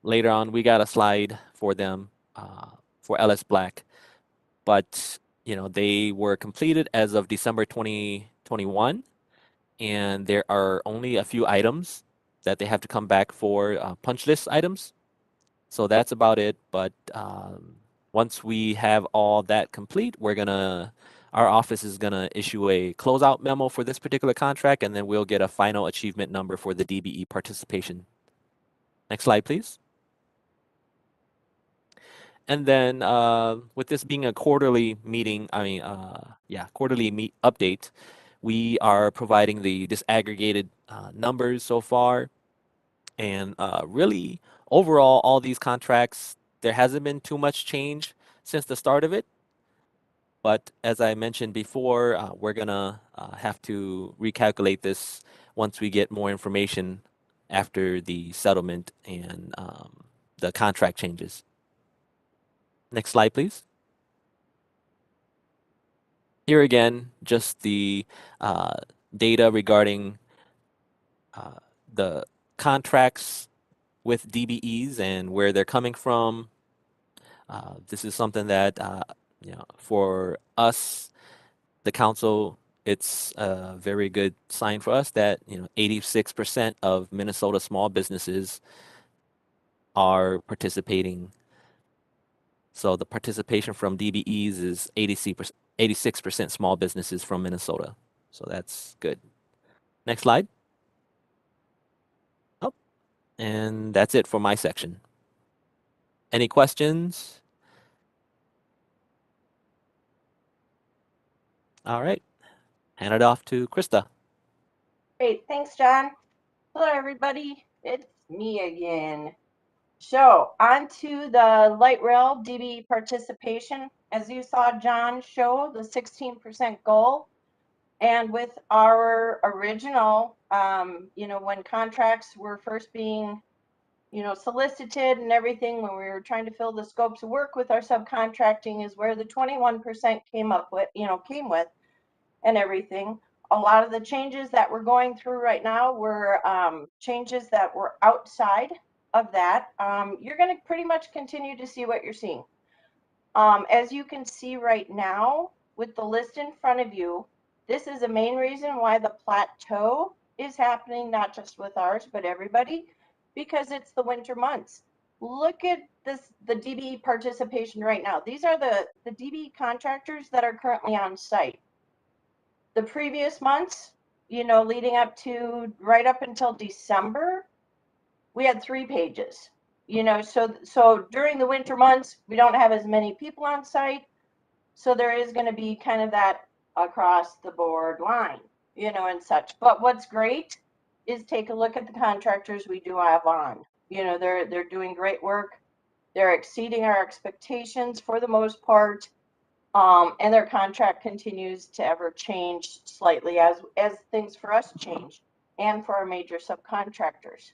Later on, we got a slide for them for LS Black, but you know they were completed as of December 2021, and there are only a few items that they have to come back for punch list items. So that's about it. But once we have all that complete, our office is gonna issue a closeout memo for this particular contract, and then we'll get a final achievement number for the DBE participation. Next slide, please. And then with this being a quarterly meeting, quarterly update, we are providing the disaggregated numbers so far. And really, overall, all these contracts, there hasn't been too much change since the start of it. But as I mentioned before, we're gonna have to recalculate this once we get more information after the settlement and the contract changes. Next slide, please. Here again, just the data regarding the contracts with DBEs and where they're coming from. This is something that, for us, the council, it's a very good sign for us that 86% of Minnesota small businesses are participating. So the participation from DBEs is 86% small businesses from Minnesota. So that's good. Next slide. Oh, and that's it for my section. Any questions? All right. Hand it off to Christa. Great, thanks, John. Hello, everybody. It's me again. So, on to the light rail DBE participation. As you saw John show, the 16% goal. And with our original, when contracts were first being, solicited and everything, when we were trying to fill the scopes of work with our subcontracting is where the 21% came with and everything. A lot of the changes that we're going through right now were changes that were outside of that, you're going to pretty much continue to see what you're seeing. As you can see right now with the list in front of you, this is the main reason why the plateau is happening, not just with ours, but everybody, because it's the winter months. Look at this, the DBE participation right now. These are the DBE contractors that are currently on site. The previous months, you know, leading up to right up until December, we had 3 pages. You know, so during the winter months, we don't have as many people on site. So there is going to be kind of that across the board line, you know, and such. But what's great is take a look at the contractors we do have on. You know, they're doing great work. They're exceeding our expectations for the most part. And their contract continues to ever change slightly as things for us change and for our major subcontractors.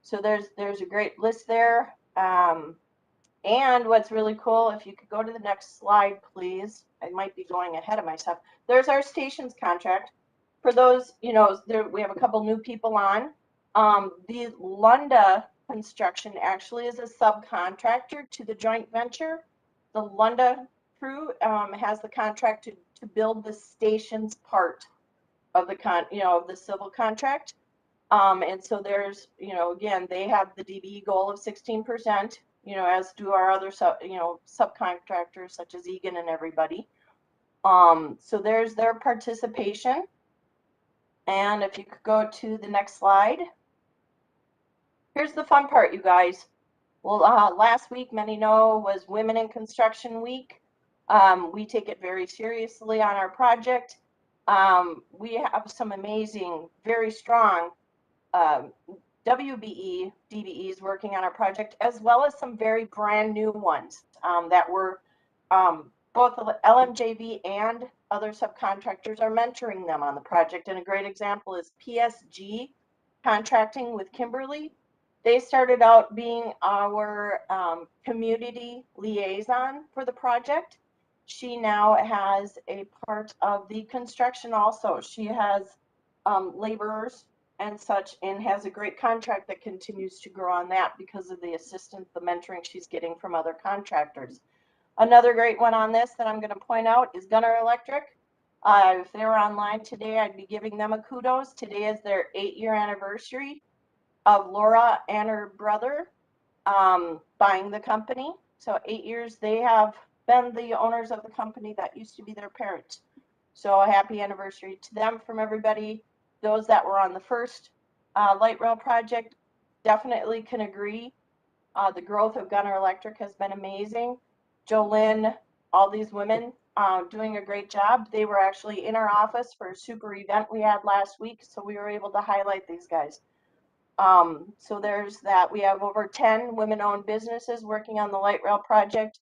So there's a great list there. And what's really cool, if you could go to the next slide, please. I might be going ahead of myself. There's our stations contract. For those, you know, we have a couple new people on. The Lunda construction actually is a subcontractor to the joint venture. The Lunda crew has the contract to build the stations part of the civil contract. And so there's, you know, again, they have the DBE goal of 16%, you know, as do our other subcontractors such as Egan and everybody. So there's their participation. And if you could go to the next slide. Here's the fun part, you guys. Well, last week, many know, was Women in Construction Week. We take it very seriously on our project. We have some amazing, very strong WBE DBEs working on our project, as well as some very brand new ones that were both LMJV and other subcontractors are mentoring them on the project. And a great example is PSG Contracting with Kimberly. They started out being our community liaison for the project. She now has a part of the construction also. She has laborers and such, and has a great contract that continues to grow on that because of the assistance, the mentoring she's getting from other contractors. Another great one on this that I'm going to point out is Gunner Electric. If they were online today, I'd be giving them a kudos. Today is their 8-year anniversary of Laura and her brother buying the company. So 8 years they have been the owners of the company that used to be their parents. So a happy anniversary to them from everybody. Those that were on the first light rail project definitely can agree. The growth of Gunner Electric has been amazing. Jolynn, all these women doing a great job. They were actually in our office for a super event we had last week, so we were able to highlight these guys. So there's that. We have over 10 women-owned businesses working on the light rail project.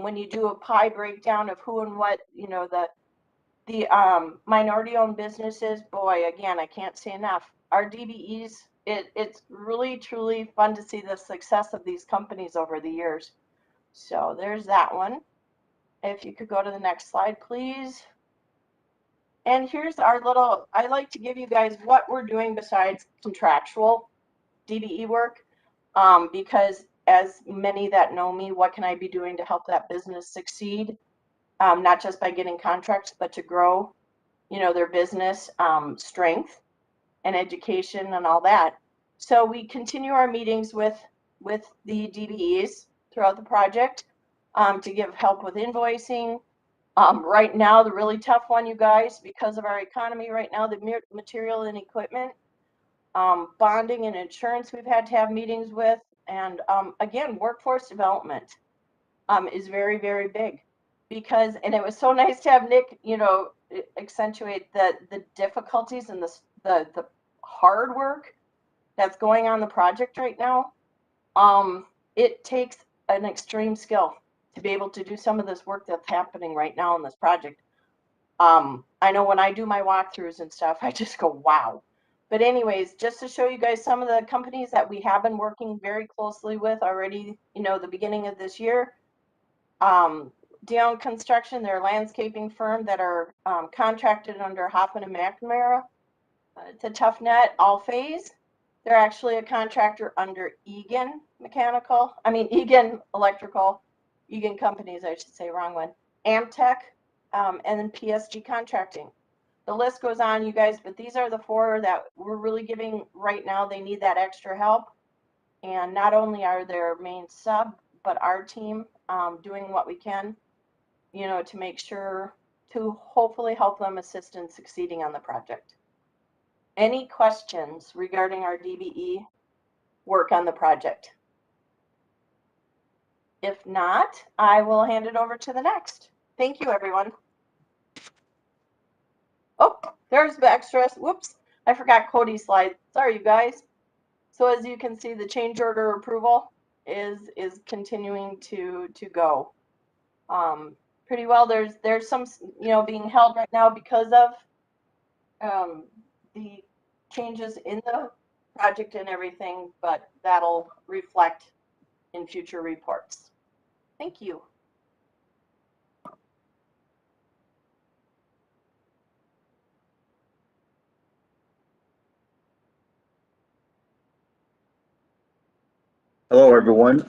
When you do a pie breakdown of who and what, you know, the minority-owned businesses, boy, again, I can't say enough. Our DBEs, it's really, truly fun to see the success of these companies over the years. So there's that one. If you could go to the next slide, please. And here's our little, I like to give you guys what we're doing besides contractual DBE work, because as many that know me, what can I be doing to help that business succeed? Not just by getting contracts, but to grow, you know, their business strength and education and all that. So we continue our meetings with the DBEs throughout the project to give help with invoicing. Right now, the really tough one, you guys, because of our economy right now, the material and equipment, bonding and insurance we've had to have meetings with, and again, workforce development is very, very big. Because, and it was so nice to have Nick, you know, accentuate the difficulties and the hard work that's going on the project right now. It takes an extreme skill to be able to do some of this work that's happening right now in this project. I know when I do my walkthroughs and stuff, I just go, wow. But anyways, just to show you guys some of the companies that we have been working very closely with already, you know, the beginning of this year. DeYoung Construction, they're a landscaping firm that are contracted under Hoffman and McNamara. It's a tough net, all phase. They're actually a contractor under Egan Electrical, Egan Companies, I should say, wrong one, Amtech, and then PSG Contracting. The list goes on, you guys, but these are the 4 that we're really giving right now. They need that extra help. And not only are their main sub, but our team doing what we can, you know, to make sure to hopefully help them assist in succeeding on the project. Any questions regarding our DBE work on the project? If not, I will hand it over to the next. Thank you, everyone. Oh, there's the extras. Whoops, I forgot Cody's slide. Sorry, you guys. So as you can see, the change order approval is continuing to go pretty well. There's some, you know, being held right now because of the changes in the project and everything, but that'll reflect in future reports. Thank you. Hello, everyone.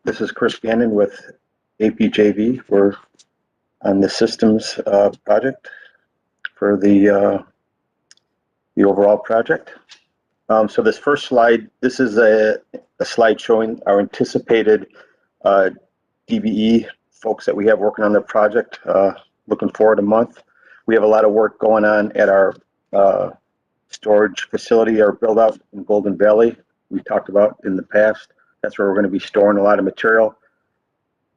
This is Chris Gannon with APJV. We're on the systems project for the overall project. So this first slide, this is a slide showing our anticipated DBE folks that we have working on the project, looking forward a month. We have a lot of work going on at our storage facility, our build out in Golden Valley. We talked about in the past. That's where we're going to be storing a lot of material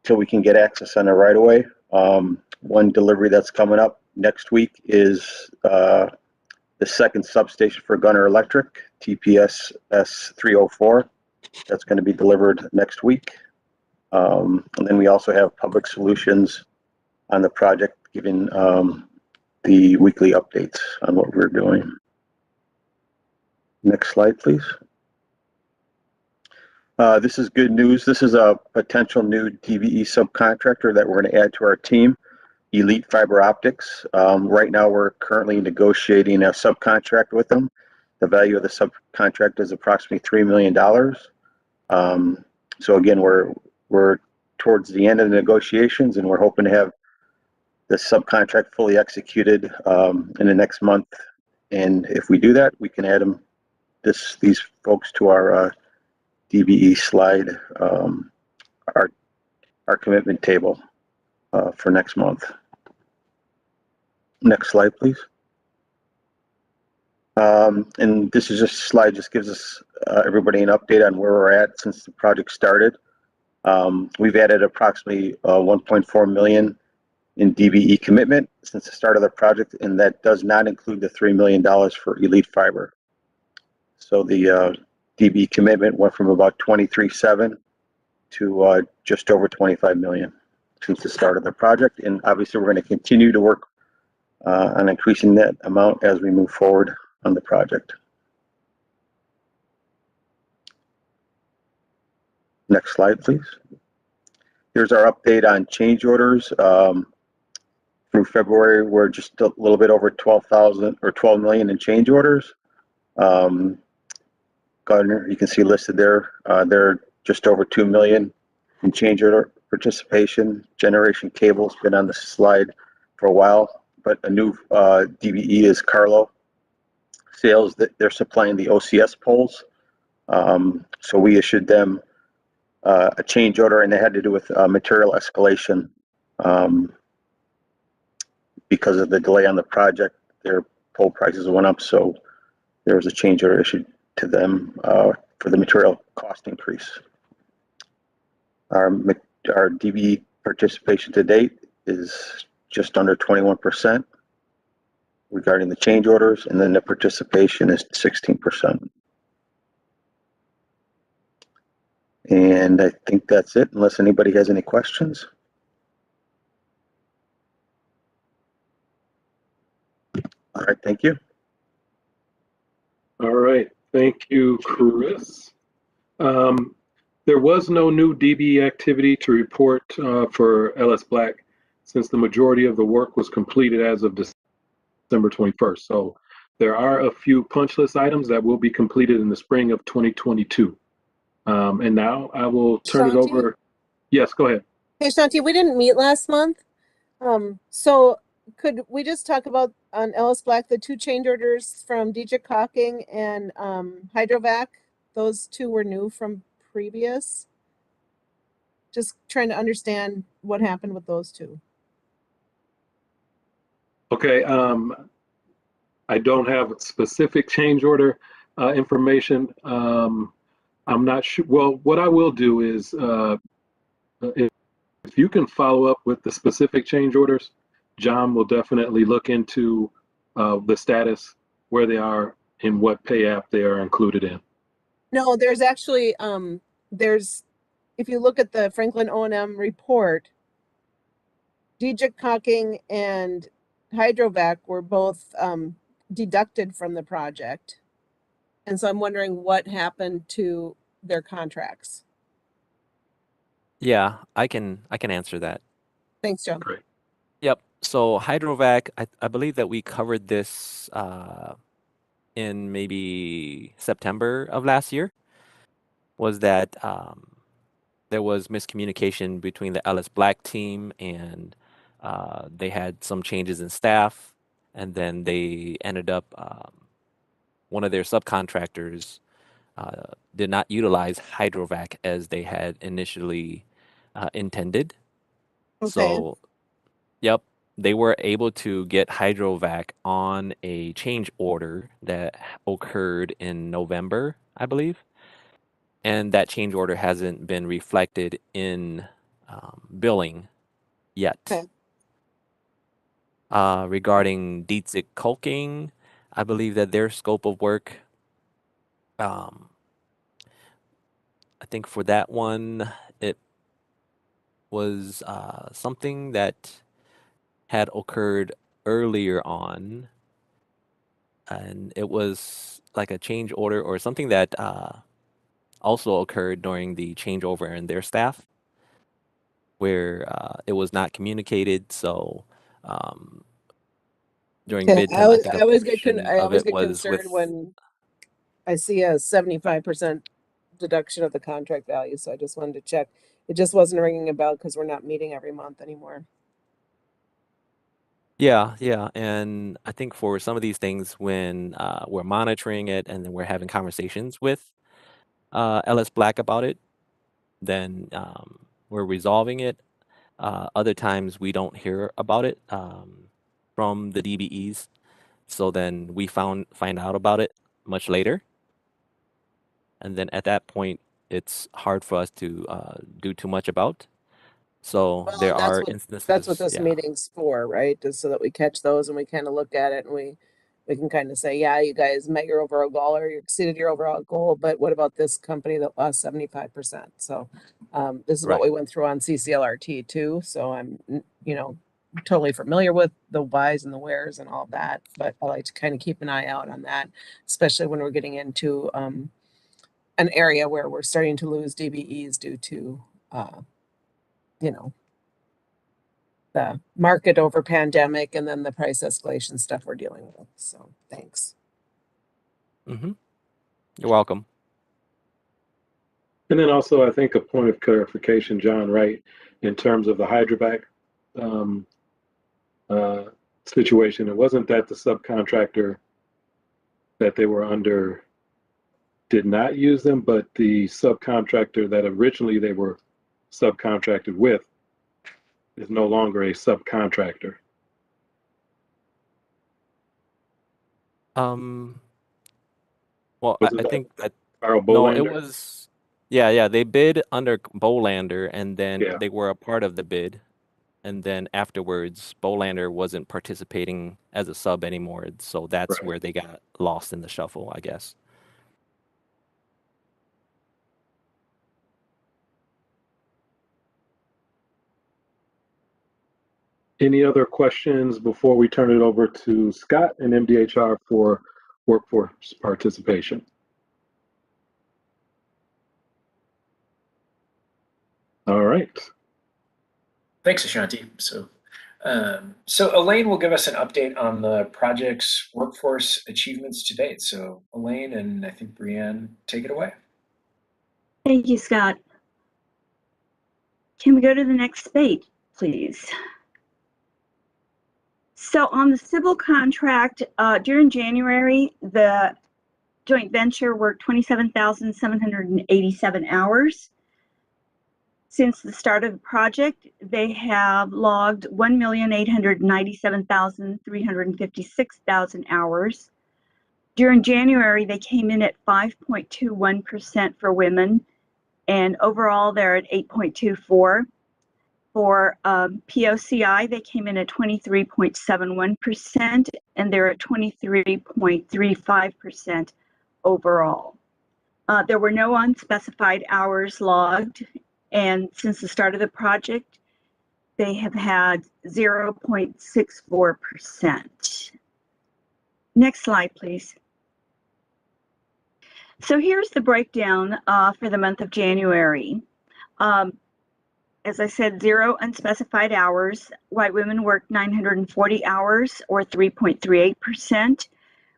till we can get access on the right of way. One delivery that's coming up next week is the second substation for Gunner Electric, TPS S304. That's going to be delivered next week. And then we also have Public Solutions on the project, giving the weekly updates on what we're doing. Next slide, please. This is good news. This is a potential new DBE subcontractor that we're going to add to our team, Elite Fiber Optics. Right now, we're currently negotiating a subcontract with them. The value of the subcontract is approximately $3 million. So again, we're towards the end of the negotiations, and we're hoping to have the subcontract fully executed in the next month. And if we do that, we can add them, these folks, to our DBE slide, our commitment table for next month. Next slide, please. And this is just a slide, just gives us everybody an update on where we're at since the project started. We've added approximately 1.4 million in DBE commitment since the start of the project, and that does not include the $3 million for Elite Fiber. So the DBE commitment went from about 23.7 to just over 25 million since the start of the project, and obviously we're going to continue to work on increasing that amount as we move forward on the project. Next slide, please. Here's our update on change orders. Through February, we're just a little bit over 12,000 or 12 million in change orders. Gardner, you can see listed there. They're just over 2 million in change order participation. Generation cable's been on the slide for a while, but a new DBE is Carlo Sales. That they're supplying the OCS poles. So we issued them a change order, and they had to do with material escalation. Because of the delay on the project, their pole prices went up, so there was a change order issued to them for the material cost increase. Our DBE participation to date is just under 21% regarding the change orders, and then the participation is 16%. And I think that's it, unless anybody has any questions. All right, thank you. All right, thank you, Chris. There was no new DBE activity to report for LS Black since the majority of the work was completed as of December 21st. So There are a few punch list items that will be completed in the spring of 2022. And now I will turn it Shanti? over. Yes, go ahead. Hey, Shanti, we didn't meet last month. So could we just talk about on Ellis Black, the two change orders from DJ Caulking and Hydrovac? Those two were new from previous. Just trying to understand what happened with those two. Okay, I don't have specific change order information. I'm not sure. Well, what I will do is if you can follow up with the specific change orders, John will definitely look into the status, where they are, and what pay app they are included in. No, there's actually if you look at the Franklin O&M report, DJ Caulking and Hydrovac were both deducted from the project. And so I'm wondering what happened to their contracts. Yeah, I can answer that. Thanks, John. Great. Yep. So Hydrovac, I believe that we covered this in maybe September of last year. Was that there was miscommunication between the Ellis Black team, and they had some changes in staff, and then they ended up one of their subcontractors did not utilize Hydrovac as they had initially intended. Okay. So, yep, they were able to get Hydrovac on a change order that occurred in November, I believe. And that change order hasn't been reflected in billing yet. Okay. Regarding Dietzig Culking, I believe that their scope of work, I think for that one, it was something that had occurred earlier on, and it was like a change order or something that also occurred during the changeover in their staff, where it was not communicated. So during Okay. bid time, I think a I always portion of get it was concerned with. when I see a 75% deduction of the contract value. So I just wanted to check. It just wasn't ringing a bell because we're not meeting every month anymore. Yeah, yeah. And I think for some of these things, when we're monitoring it and then we're having conversations with Ellis Black about it, then we're resolving it. Other times we don't hear about it from the DBEs. So then we find out about it much later. And then at that point, it's hard for us to do too much about. So Well, there and are instances. that's what this Yeah. meeting's for, right? Just so that we catch those and we kind of look at it and we can kind of say, yeah, you guys met your overall goal or you exceeded your overall goal, but what about this company that lost 75%? So this is what Right. we went through on CCLRT too. So I'm, totally familiar with the whys and the wheres and all of that, but I like to kind of keep an eye out on that, especially when we're getting into an area where we're starting to lose DBEs due to the market over pandemic and then the price escalation stuff we're dealing with. So thanks. Mm-hmm. You're welcome. And then also, I think a point of clarification, John, right, in terms of the Hydrovac situation, it wasn't that the subcontractor that they were under did not use them, but the subcontractor that originally they were subcontracted with is no longer a subcontractor. Well, Was I it think that Carl no, it Bolander? was yeah, they bid under Bolander, and then Yeah. they were a part of the bid, and then afterwards Bolander wasn't participating as a sub anymore, so that's Right. where they got lost in the shuffle, I guess. Any other questions before we turn it over to Scott and MDHR for workforce participation? All right. Thanks, Ashanti. So So Elaine will give us an update on the project's workforce achievements to date. So Elaine and I think Brianne, take it away. Thank you, Scott. Can we go to the next page, please? So on the civil contract, during January, the joint venture worked 27,787 hours. Since the start of the project, they have logged 1,897,356 hours. During January, they came in at 5.21% for women, and overall they're at 8.24%. For POCI, they came in at 23.71%, and they're at 23.35% overall. There were no unspecified hours logged, and since the start of the project, they have had 0.64%. Next slide, please. So here's the breakdown for the month of January. As I said, 0 unspecified hours. White women worked 940 hours, or 3.38%.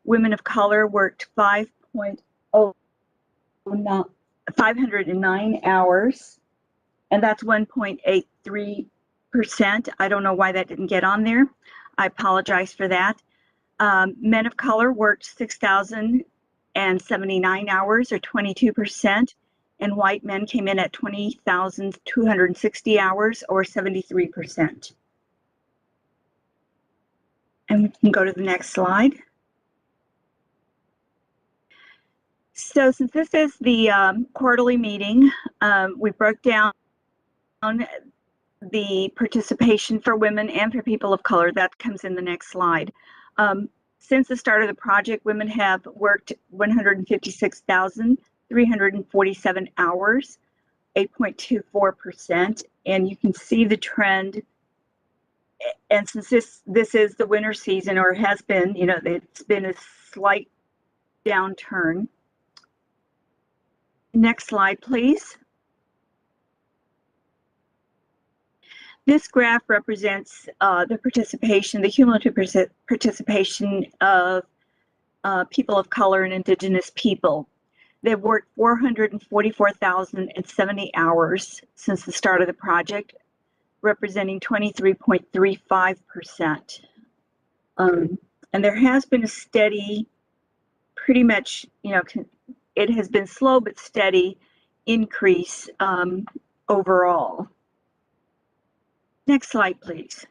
Women of color worked 509 hours, and that's 1.83%. I don't know why that didn't get on there. I apologize for that. Men of color worked 6,079 hours, or 22%. And white men came in at 20,260 hours, or 73%. And we can go to the next slide. So since this is the quarterly meeting, we broke down the participation for women and for people of color. That comes in the next slide. Since the start of the project, women have worked 156,347 hours, 8.24%, and you can see the trend. And since this is the winter season, or has been, it's been a slight downturn. Next slide, please. This graph represents the participation, the cumulative participation of people of color and Indigenous people. They've worked 444,070 hours since the start of the project, representing 23.35%. And there has been a steady, pretty much, it has been slow but steady increase overall. Next slide, please.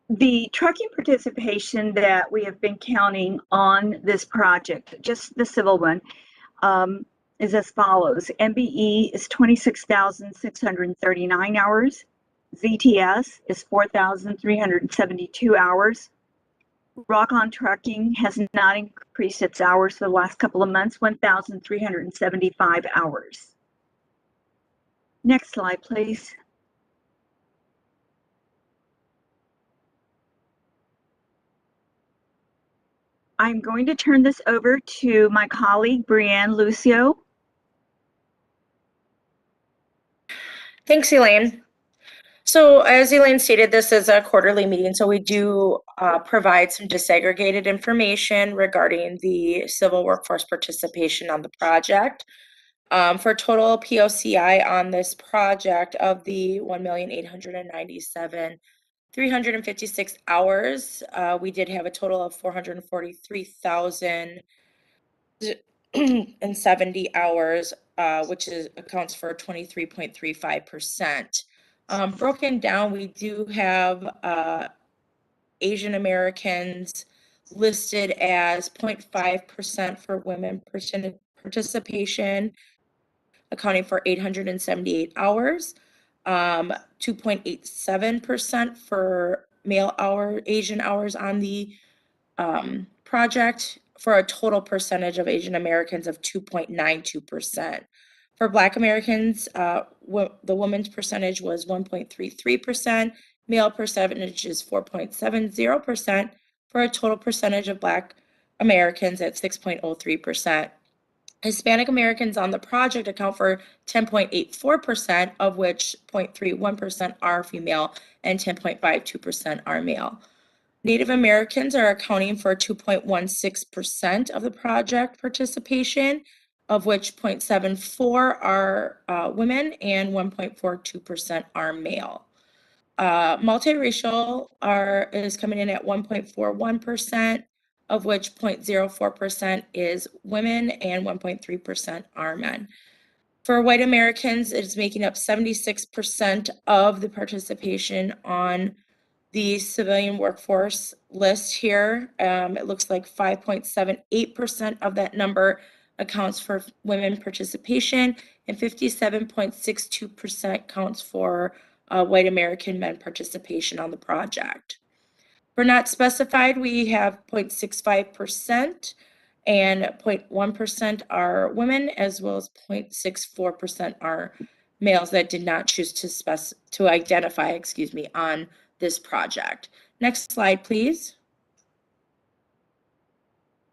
The trucking participation that we have been counting on this project, just the civil one, is as follows. MBE is 26,639 hours. ZTS is 4,372 hours. Rock-on trucking has not increased its hours for the last couple of months, 1,375 hours. Next slide, please. I'm going to turn this over to my colleague, Brianne Lucio. Thanks, Elaine. So as Elaine stated, this is a quarterly meeting, so we do provide some disaggregated information regarding the civil workforce participation on the project. For total POCI on this project of the 1,897,356 hours, we did have a total of 443,070 hours, which accounts for 23.35%. Broken down, we do have Asian Americans listed as 0.5% for women participation, accounting for 878 hours, 2.87% for Asian hours on the project, for a total percentage of Asian Americans of 2.92%. For Black Americans, the women's percentage was 1.33%, male percentage is 4.70%, for a total percentage of Black Americans at 6.03%. Hispanic Americans on the project account for 10.84%, of which 0.31% are female and 10.52% are male. Native Americans are accounting for 2.16% of the project participation, of which 0.74% are women and 1.42% are male. Multiracial is coming in at 1.41%, of which 0.04% is women and 1.3% are men. For white Americans, it's making up 76% of the participation on the civilian workforce list here. It looks like 5.78% of that number accounts for women participation, and 57.62% counts for white American men participation on the project. For not specified, we have 0.65% and 0.1% are women, as well as 0.64% are males that did not choose to identify on this project. Next slide, please.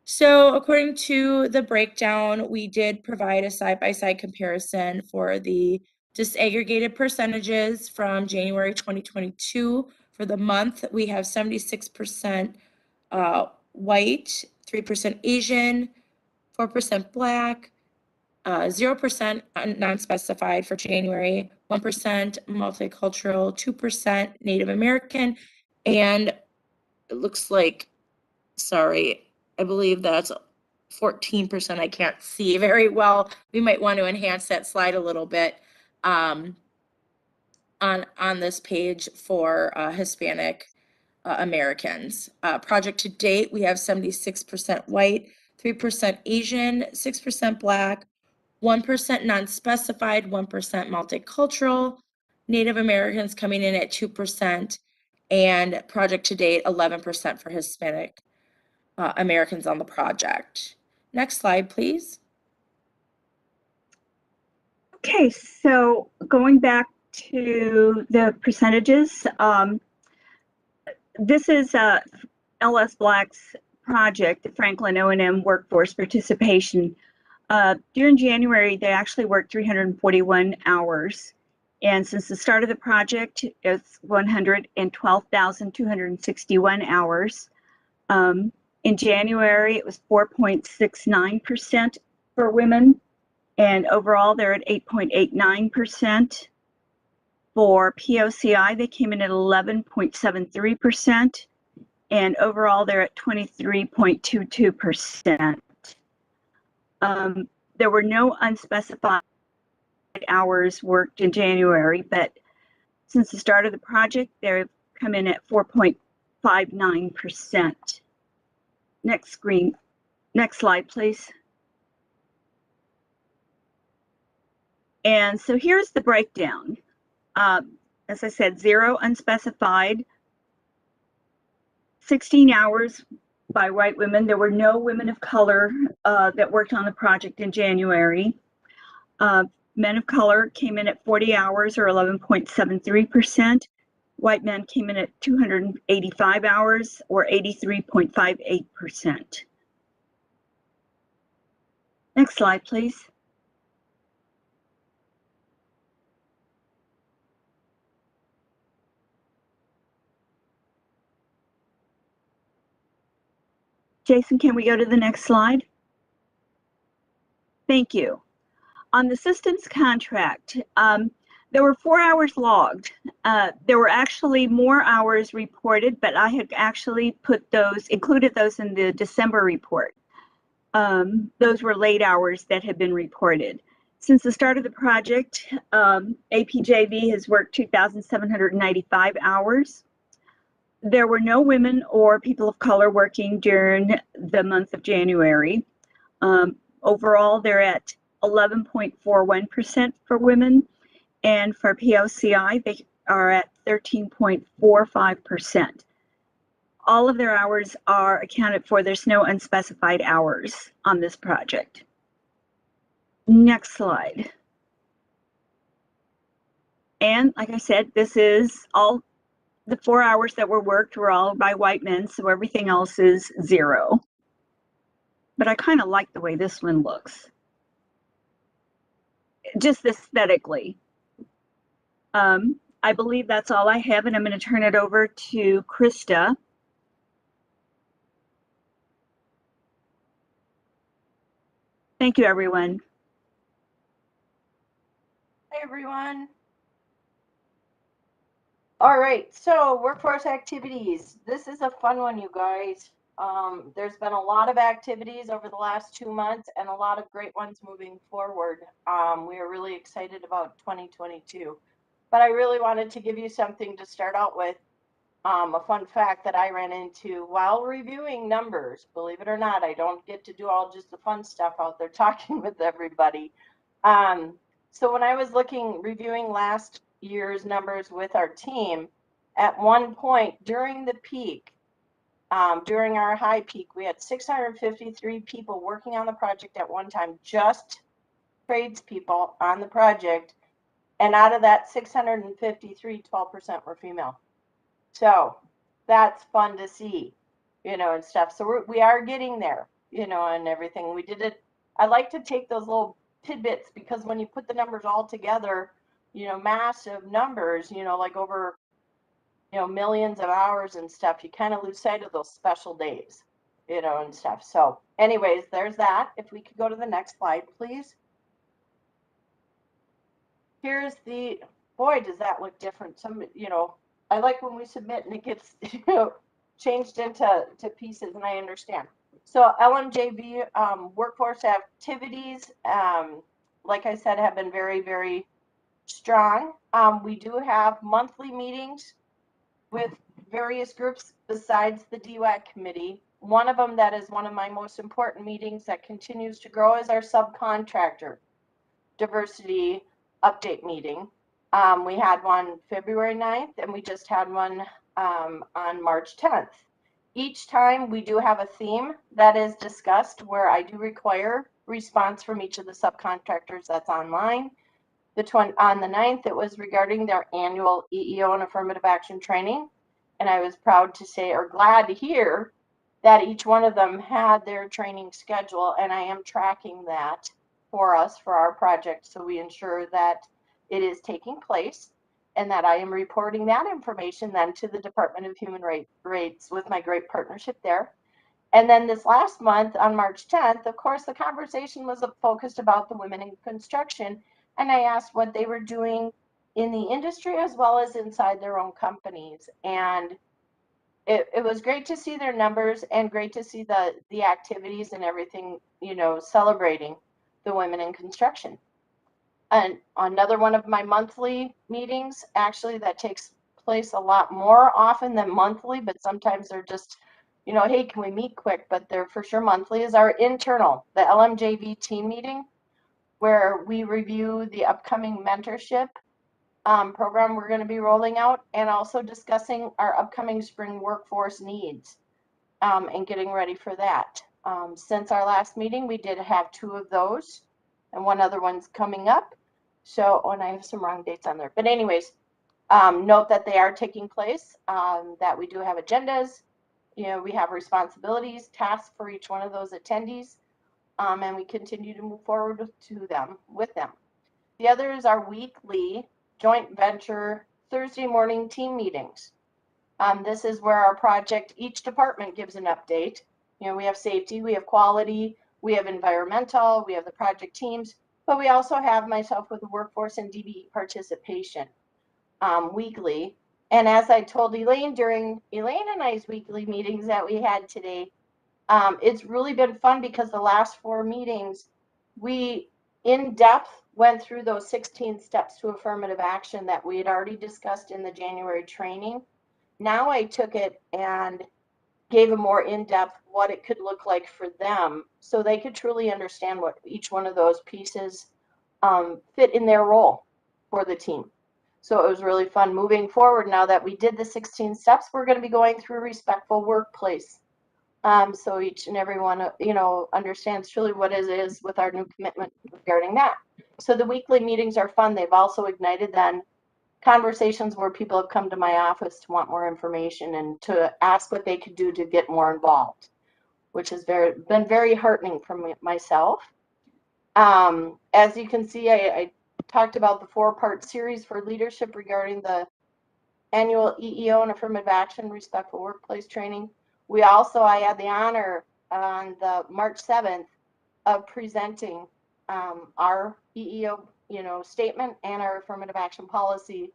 So according to the breakdown, we did provide a side-by-side comparison for the disaggregated percentages from January 2022. For the month, we have 76% white, 3% Asian, 4% Black, 0% non-specified for January, 1% multicultural, 2% Native American, and it looks like, I believe that's 14%. I can't see very well. We might want to enhance that slide a little bit on this page for Hispanic Americans. Project to date, we have 76% white, 3% Asian, 6% Black, 1% non-specified, 1% multicultural, Native Americans coming in at 2%, and project to date, 11% for Hispanic Americans on the project. Next slide, please. Okay, so going back to the percentages, this is LS Black's project, the Franklin O&M Workforce Participation. During January, they actually worked 341 hours. And since the start of the project, it's 112,261 hours. In January, it was 4.69% for women, and overall they're at 8.89%. For POCI, they came in at 11.73%, and overall they're at 23.22%. There were no unspecified hours worked in January, but since the start of the project, they've come in at 4.59%. Next slide, please. And so here's the breakdown. As I said, 0 unspecified, 16 hours by white women. There were no women of color that worked on the project in January. Men of color came in at 40 hours or 11.73%. White men came in at 285 hours or 83.58%. Next slide, please. Jason, can we go to the next slide? Thank you. On the systems contract, there were 4 hours logged. There were actually more hours reported, but I had actually included those in the December report. Those were late hours that had been reported. Since the start of the project, APJV has worked 2,795 hours. There were no women or people of color working during the month of January. Overall, they're at 11.41% for women, and for POCI, they are at 13.45%. All of their hours are accounted for. There's no unspecified hours on this project. Next slide. And like I said, this is all the 4 hours that were worked were all by white men, so everything else is 0. But I kind of like the way this one looks. just aesthetically. I believe that's all I have, and I'm going to turn it over to Christa. Thank you, everyone. Hey, everyone. All right, so workforce activities. This is a fun one, you guys. There's been a lot of activities over the last 2 months and a lot of great ones moving forward. We are really excited about 2022. But I really wanted to give you something to start out with. A fun fact that I ran into while reviewing numbers. Believe it or not, I don't get to do all just the fun stuff out there talking with everybody. So when I was reviewing last year's numbers with our team, at one point during the peak, during our high peak, we had 653 people working on the project at one time, just tradespeople on the project. And out of that 653, 12% were female. So that's fun to see, you know, and stuff. So we are getting there, you know, and everything. We did it. I like to take those little tidbits because when you put the numbers all together, you know, massive numbers, you know, like over, you know, millions of hours and stuff, you kind of lose sight of those special days, you know, and stuff. So anyways, there's that. If we could go to the next slide, please. Here's the, boy, does that look different. Some, you know, I like when we submit and it gets, you know, changed into pieces, and I understand. So LMJV workforce activities, like I said, have been very, very strong. We do have monthly meetings with various groups besides the DWAC committee. One of them that is one of my most important meetings that continues to grow is our subcontractor diversity update meeting. We had one February 9th, and we just had one on March 10th. Each time we do have a theme that is discussed where I do require response from each of the subcontractors that's online. On the 9th, it was regarding their annual EEO and affirmative action training. And I was proud to say, or glad to hear, that each one of them had their training schedule, and I am tracking that for us for our project, so we ensure that it is taking place and that I am reporting that information then to the Department of Human Rights with my great partnership there. And then this last month on March 10th, of course, the conversation was focused about the women in construction, and I asked what they were doing in the industry as well as inside their own companies. And it was great to see their numbers and great to see the activities and everything, you know, celebrating the women in construction. And another one of my monthly meetings, actually, that takes place a lot more often than monthly, but sometimes they're just, you know, hey, can we meet quick? But they're for sure monthly, is our internal, the LMJV team meeting, where we review the upcoming mentorship program we're going to be rolling out, and also discussing our upcoming spring workforce needs and getting ready for that. Since our last meeting, we did have 2 of those, and one other one's coming up. So, and I have some wrong dates on there. But anyways, note that they are taking place, that we do have agendas. You know, we have responsibilities, tasks for each one of those attendees, and we continue to move forward with them. The other is our weekly joint venture Thursday morning team meetings. This is where our project, each department gives an update. You know, we have safety, we have quality, we have environmental, we have the project teams, but we also have myself with the workforce and DBE participation weekly. And as I told Elaine during Elaine and I's weekly meetings that we had today, it's really been fun because the last 4 meetings, we in depth went through those 16 steps to affirmative action that we had already discussed in the January training. Now I took it and gave a more in-depth what it could look like for them so they could truly understand what each one of those pieces fit in their role for the team. So it was really fun moving forward. Now that we did the 16 steps, we're going to be going through respectful workplace. So each and every one, you know, understands truly what it is with our new commitment regarding that. So the weekly meetings are fun. They've also ignited then conversations where people have come to my office to want more information and to ask what they could do to get more involved, which has been very heartening for myself. As you can see, I talked about the 4-part series for leadership regarding the annual EEO and affirmative action, respectful workplace training. I had the honor on the March 7th of presenting our EEO, statement and our affirmative action policy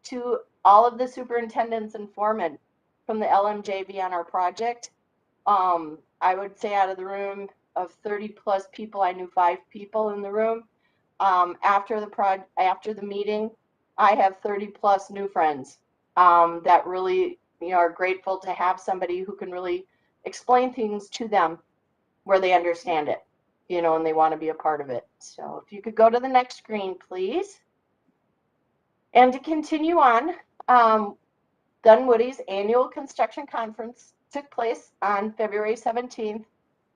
to all of the superintendents and foremen from the LMJV on our project. I would say out of the room of 30 plus people, I knew 5 people in the room. After the meeting, I have 30 plus new friends that really, are grateful to have somebody who can really explain things to them where they understand it, and they want to be a part of it. So if you could go to the next screen, please. And to continue on, Dunwoody's annual construction conference took place on February 17th.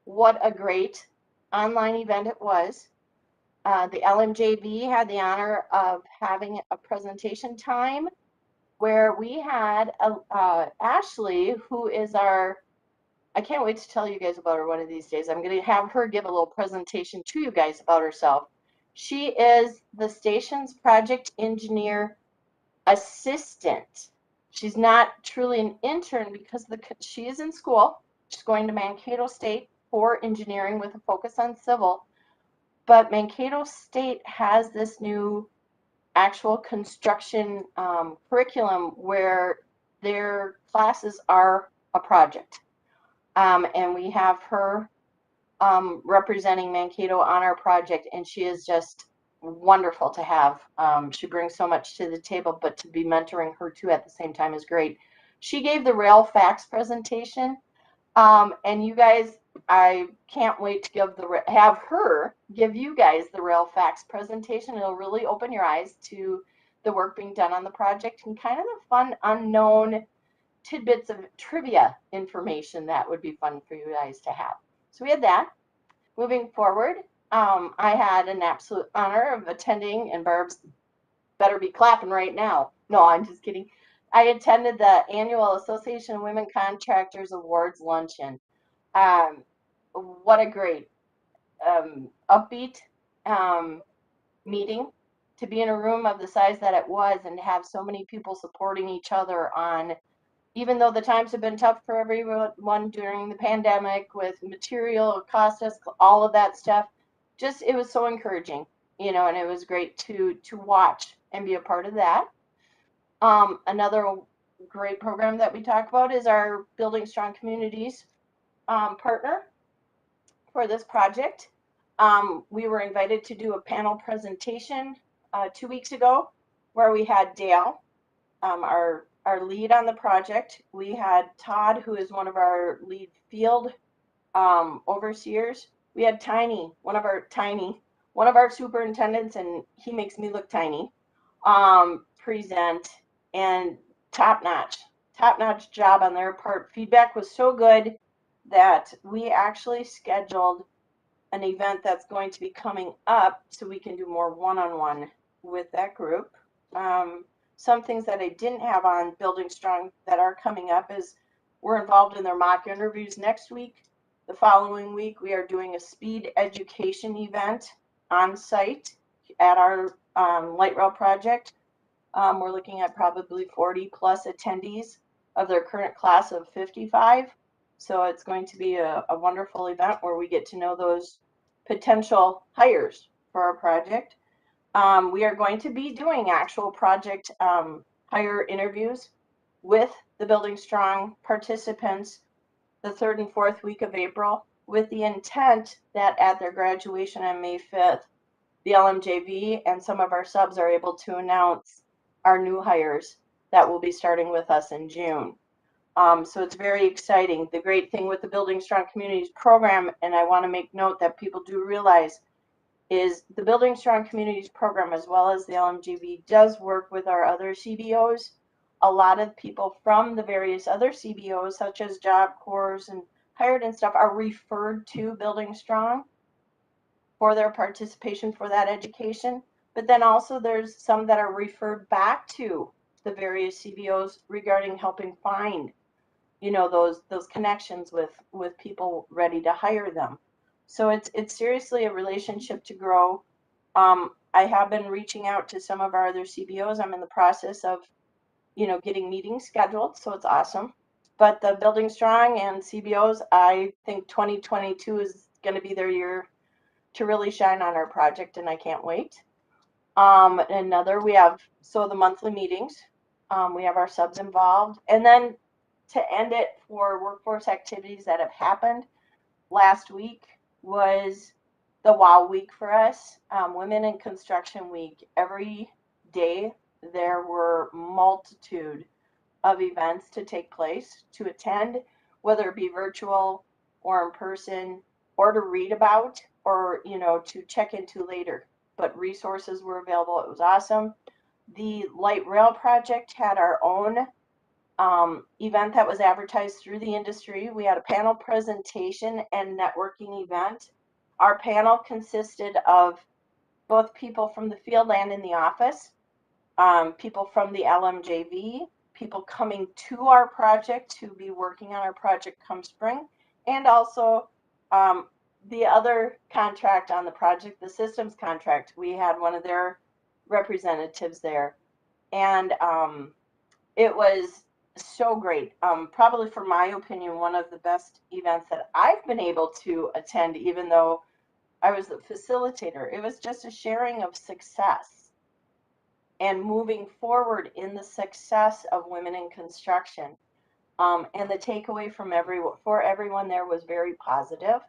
What a great online event it was. The LMJV had the honor of having a presentation time where we had Ashley, who is I can't wait to tell you guys about her one of these days. I'm going to have her give a little presentation to you guys about herself. She is the station's project engineer assistant. She's not truly an intern because she is in school. She's going to Mankato State for engineering with a focus on civil. But Mankato State has this new actual construction curriculum where their classes are a project. And we have her representing Mankato on our project, and she is just wonderful to have. She brings so much to the table, but to be mentoring her too at the same time is great. She gave the rail facts presentation, and you guys, I can't wait to have her give you guys the rail facts presentation. It'll really open your eyes to the work being done on the project and kind of the fun unknown tidbits of trivia information that would be fun for you guys to have. So we had that. Moving forward, I had an absolute honor of attending, and Barb's better be clapping right now. No, I'm just kidding. I attended the annual Association of Women Contractors Awards Luncheon. What a great upbeat meeting to be in a room of the size that it was and to have so many people supporting each other on, even though the times have been tough for everyone during the pandemic with material cost, all of that stuff, just it was so encouraging, and it was great to watch and be a part of that. Another great program that we talk about is our Building Strong Communities partner for this project. We were invited to do a panel presentation 2 weeks ago where we had Dale, our lead on the project. We had Todd, who is one of our lead field overseers. We had Toney, one of our superintendents, and he makes me look tiny, present, and top-notch job on their part. Feedback was so good that we actually scheduled an event that's going to be coming up so we can do more one-on-one with that group. Some things that I didn't have on Building Strong that are coming up is we're involved in their mock interviews next week. The following week, we are doing a speed education event on site at our light rail project. We're looking at probably 40 plus attendees of their current class of 55. So it's going to be a wonderful event where we get to know those potential hires for our project. We are going to be doing actual project hire interviews with the Building Strong participants the 3rd and 4th week of April, with the intent that at their graduation on May 5th, the LMJV and some of our subs are able to announce our new hires that will be starting with us in June. So it's very exciting. The great thing with the Building Strong Communities program, and I want to make note that people do realize, is the Building Strong Communities program, as well as the LMJV, does work with our other CBOs. A lot of people from the various other CBOs, such as Job Corps and Hired and stuff, are referred to Building Strong for their participation for that education. But then also there's some that are referred back to the various CBOs regarding helping find, those connections with people ready to hire them. So it's seriously a relationship to grow. I have been reaching out to some of our other CBOs. I'm in the process of, getting meetings scheduled, so it's awesome. But the Building Strong and CBOs, I think 2022 is going to be their year to really shine on our project, and I can't wait. We have the monthly meetings. We have our subs involved, and then to end it for workforce activities that have happened last week was the WOW week for us, Women in Construction Week. Every day there were multitude of events to take place, to attend, whether it be virtual or in person, or to read about, or to check into later. But resources were available. It was awesome. The light rail project had our own event that was advertised through the industry. We had a panel presentation and networking event. Our panel consisted of both people from the field and in the office, people from the LMJV, people coming to our project to be working on our project come spring, and also the other contract on the project, the systems contract. We had one of their representatives there, and it was so great. Probably, for my opinion, one of the best events that I've been able to attend, even though I was the facilitator. It was just a sharing of success and moving forward in the success of women in construction. And the takeaway from everyone there was very positive.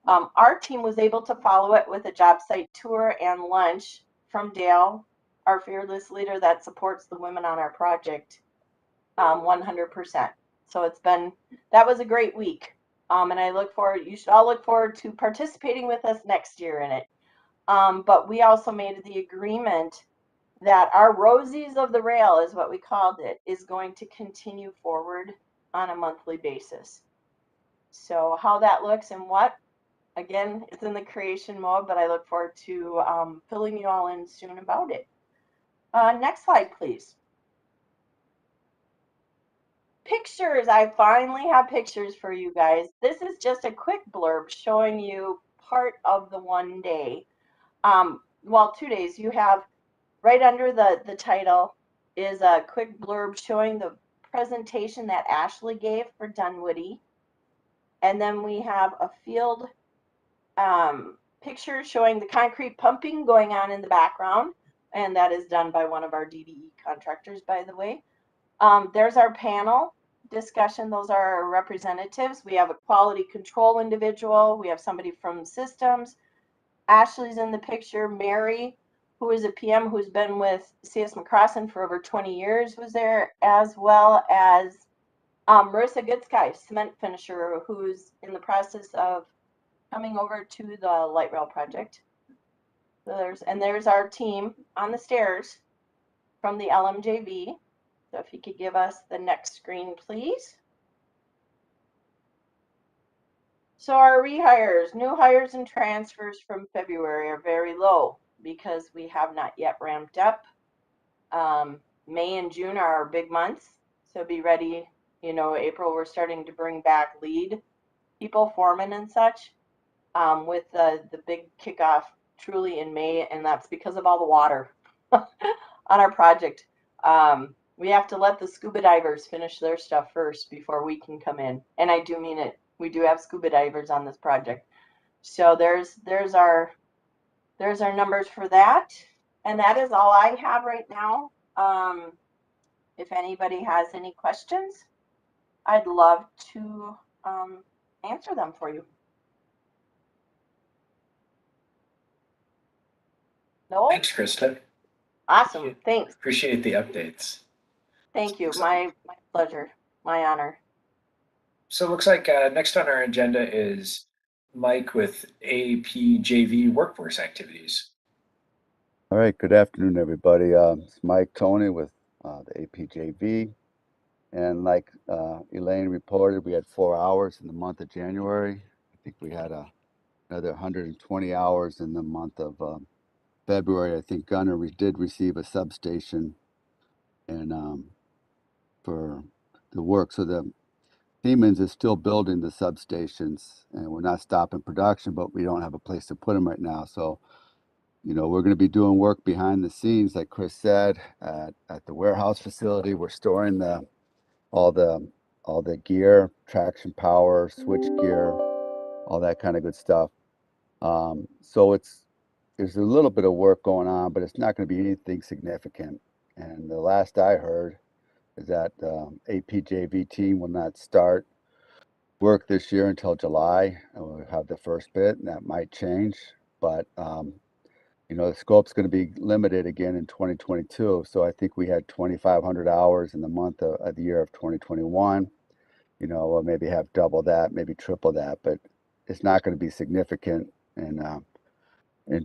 Our team was able to follow it with a job site tour and lunch from Dale, our fearless leader that supports the women on our project 100%. So that was a great week. And you should all look forward to participating with us next year in it. But we also made the agreement that our Rosies of the Rail, is what we called it, is going to continue forward on a monthly basis. So how that looks and again, it's in the creation mode, but I look forward to filling you all in soon about it. Next slide, please. Pictures. I finally have pictures for you guys. This is just a quick blurb showing you part of the one day. 2 days. You have right under the title is a quick blurb showing the presentation that Ashley gave for Dunwoody. And then we have a field picture showing the concrete pumping going on in the background. And that is done by one of our DBE contractors, by the way. There's our panel discussion. Those are our representatives. We have a quality control individual. We have somebody from systems. Ashley's in the picture. Mary, who is a PM who's been with CS McCrossin for over 20 years, was there, as well as Marissa Goodsky, cement finisher, who's in the process of coming over to the light rail project. So there's our team on the stairs from the LMJV. So if you could give us the next screen, please. So our rehires, new hires and transfers from February are very low because we have not yet ramped up. May and June are our big months. So be ready, April we're starting to bring back lead people, foremen and such, with the big kickoff truly in May, and that's because of all the water on our project. We have to let the scuba divers finish their stuff first before we can come in. And I do mean it. We do have scuba divers on this project. So there's our numbers for that. And that is all I have right now. If anybody has any questions, I'd love to answer them for you. No? Thanks, Christa. Awesome. Thanks. Appreciate the updates. Thank you. My pleasure. My honor. So it looks like next on our agenda is Mike with APJV workforce activities. All right, good afternoon, everybody. It's Mike Toney with the APJV. And like Elaine reported, we had 4 hours in the month of January. I think we had another 120 hours in the month of February. I think Gannon did receive a substation and for the work. So the Siemens is still building the substations, and we're not stopping production, but we don't have a place to put them right now. So, you know, we're going to be doing work behind the scenes, like Chris said, at the warehouse facility. We're storing all the gear, traction power, switch gear, all that kind of good stuff. So there's a little bit of work going on, but it's not going to be anything significant. And the last I heard is that APJV team will not start work this year until July, and we'll have the first bit, and that might change. But you know, the scope's going to be limited again in 2022. So I think we had 2,500 hours in the month of the year of 2021. You know, we'll maybe have double that, maybe triple that, but it's not going to be significant in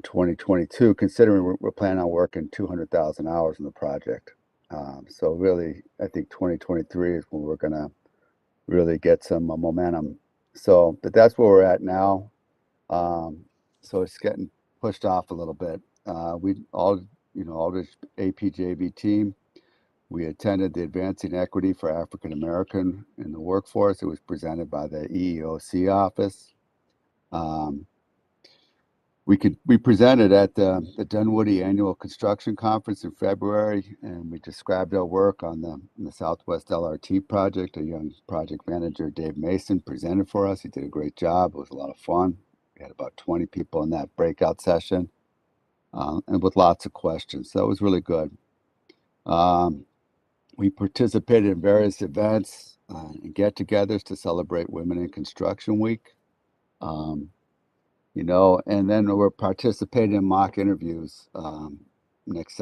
2022, considering we're planning on working 200,000 hours in the project. So really, I think 2023 is when we're going to really get some momentum. So, but that's where we're at now. So it's getting pushed off a little bit. All the APJV team, we attended the Advancing Equity for African American in the Workforce. It was presented by the EEOC office. We presented at the Dunwoody Annual Construction Conference in February, and we described our work on the Southwest LRT project. A young project manager, Dave Mason, presented for us. He did a great job. It was a lot of fun. We had about 20 people in that breakout session, and with lots of questions. So it was really good. We participated in various events and get-togethers to celebrate Women in Construction Week. You know, and then we're participating in mock interviews next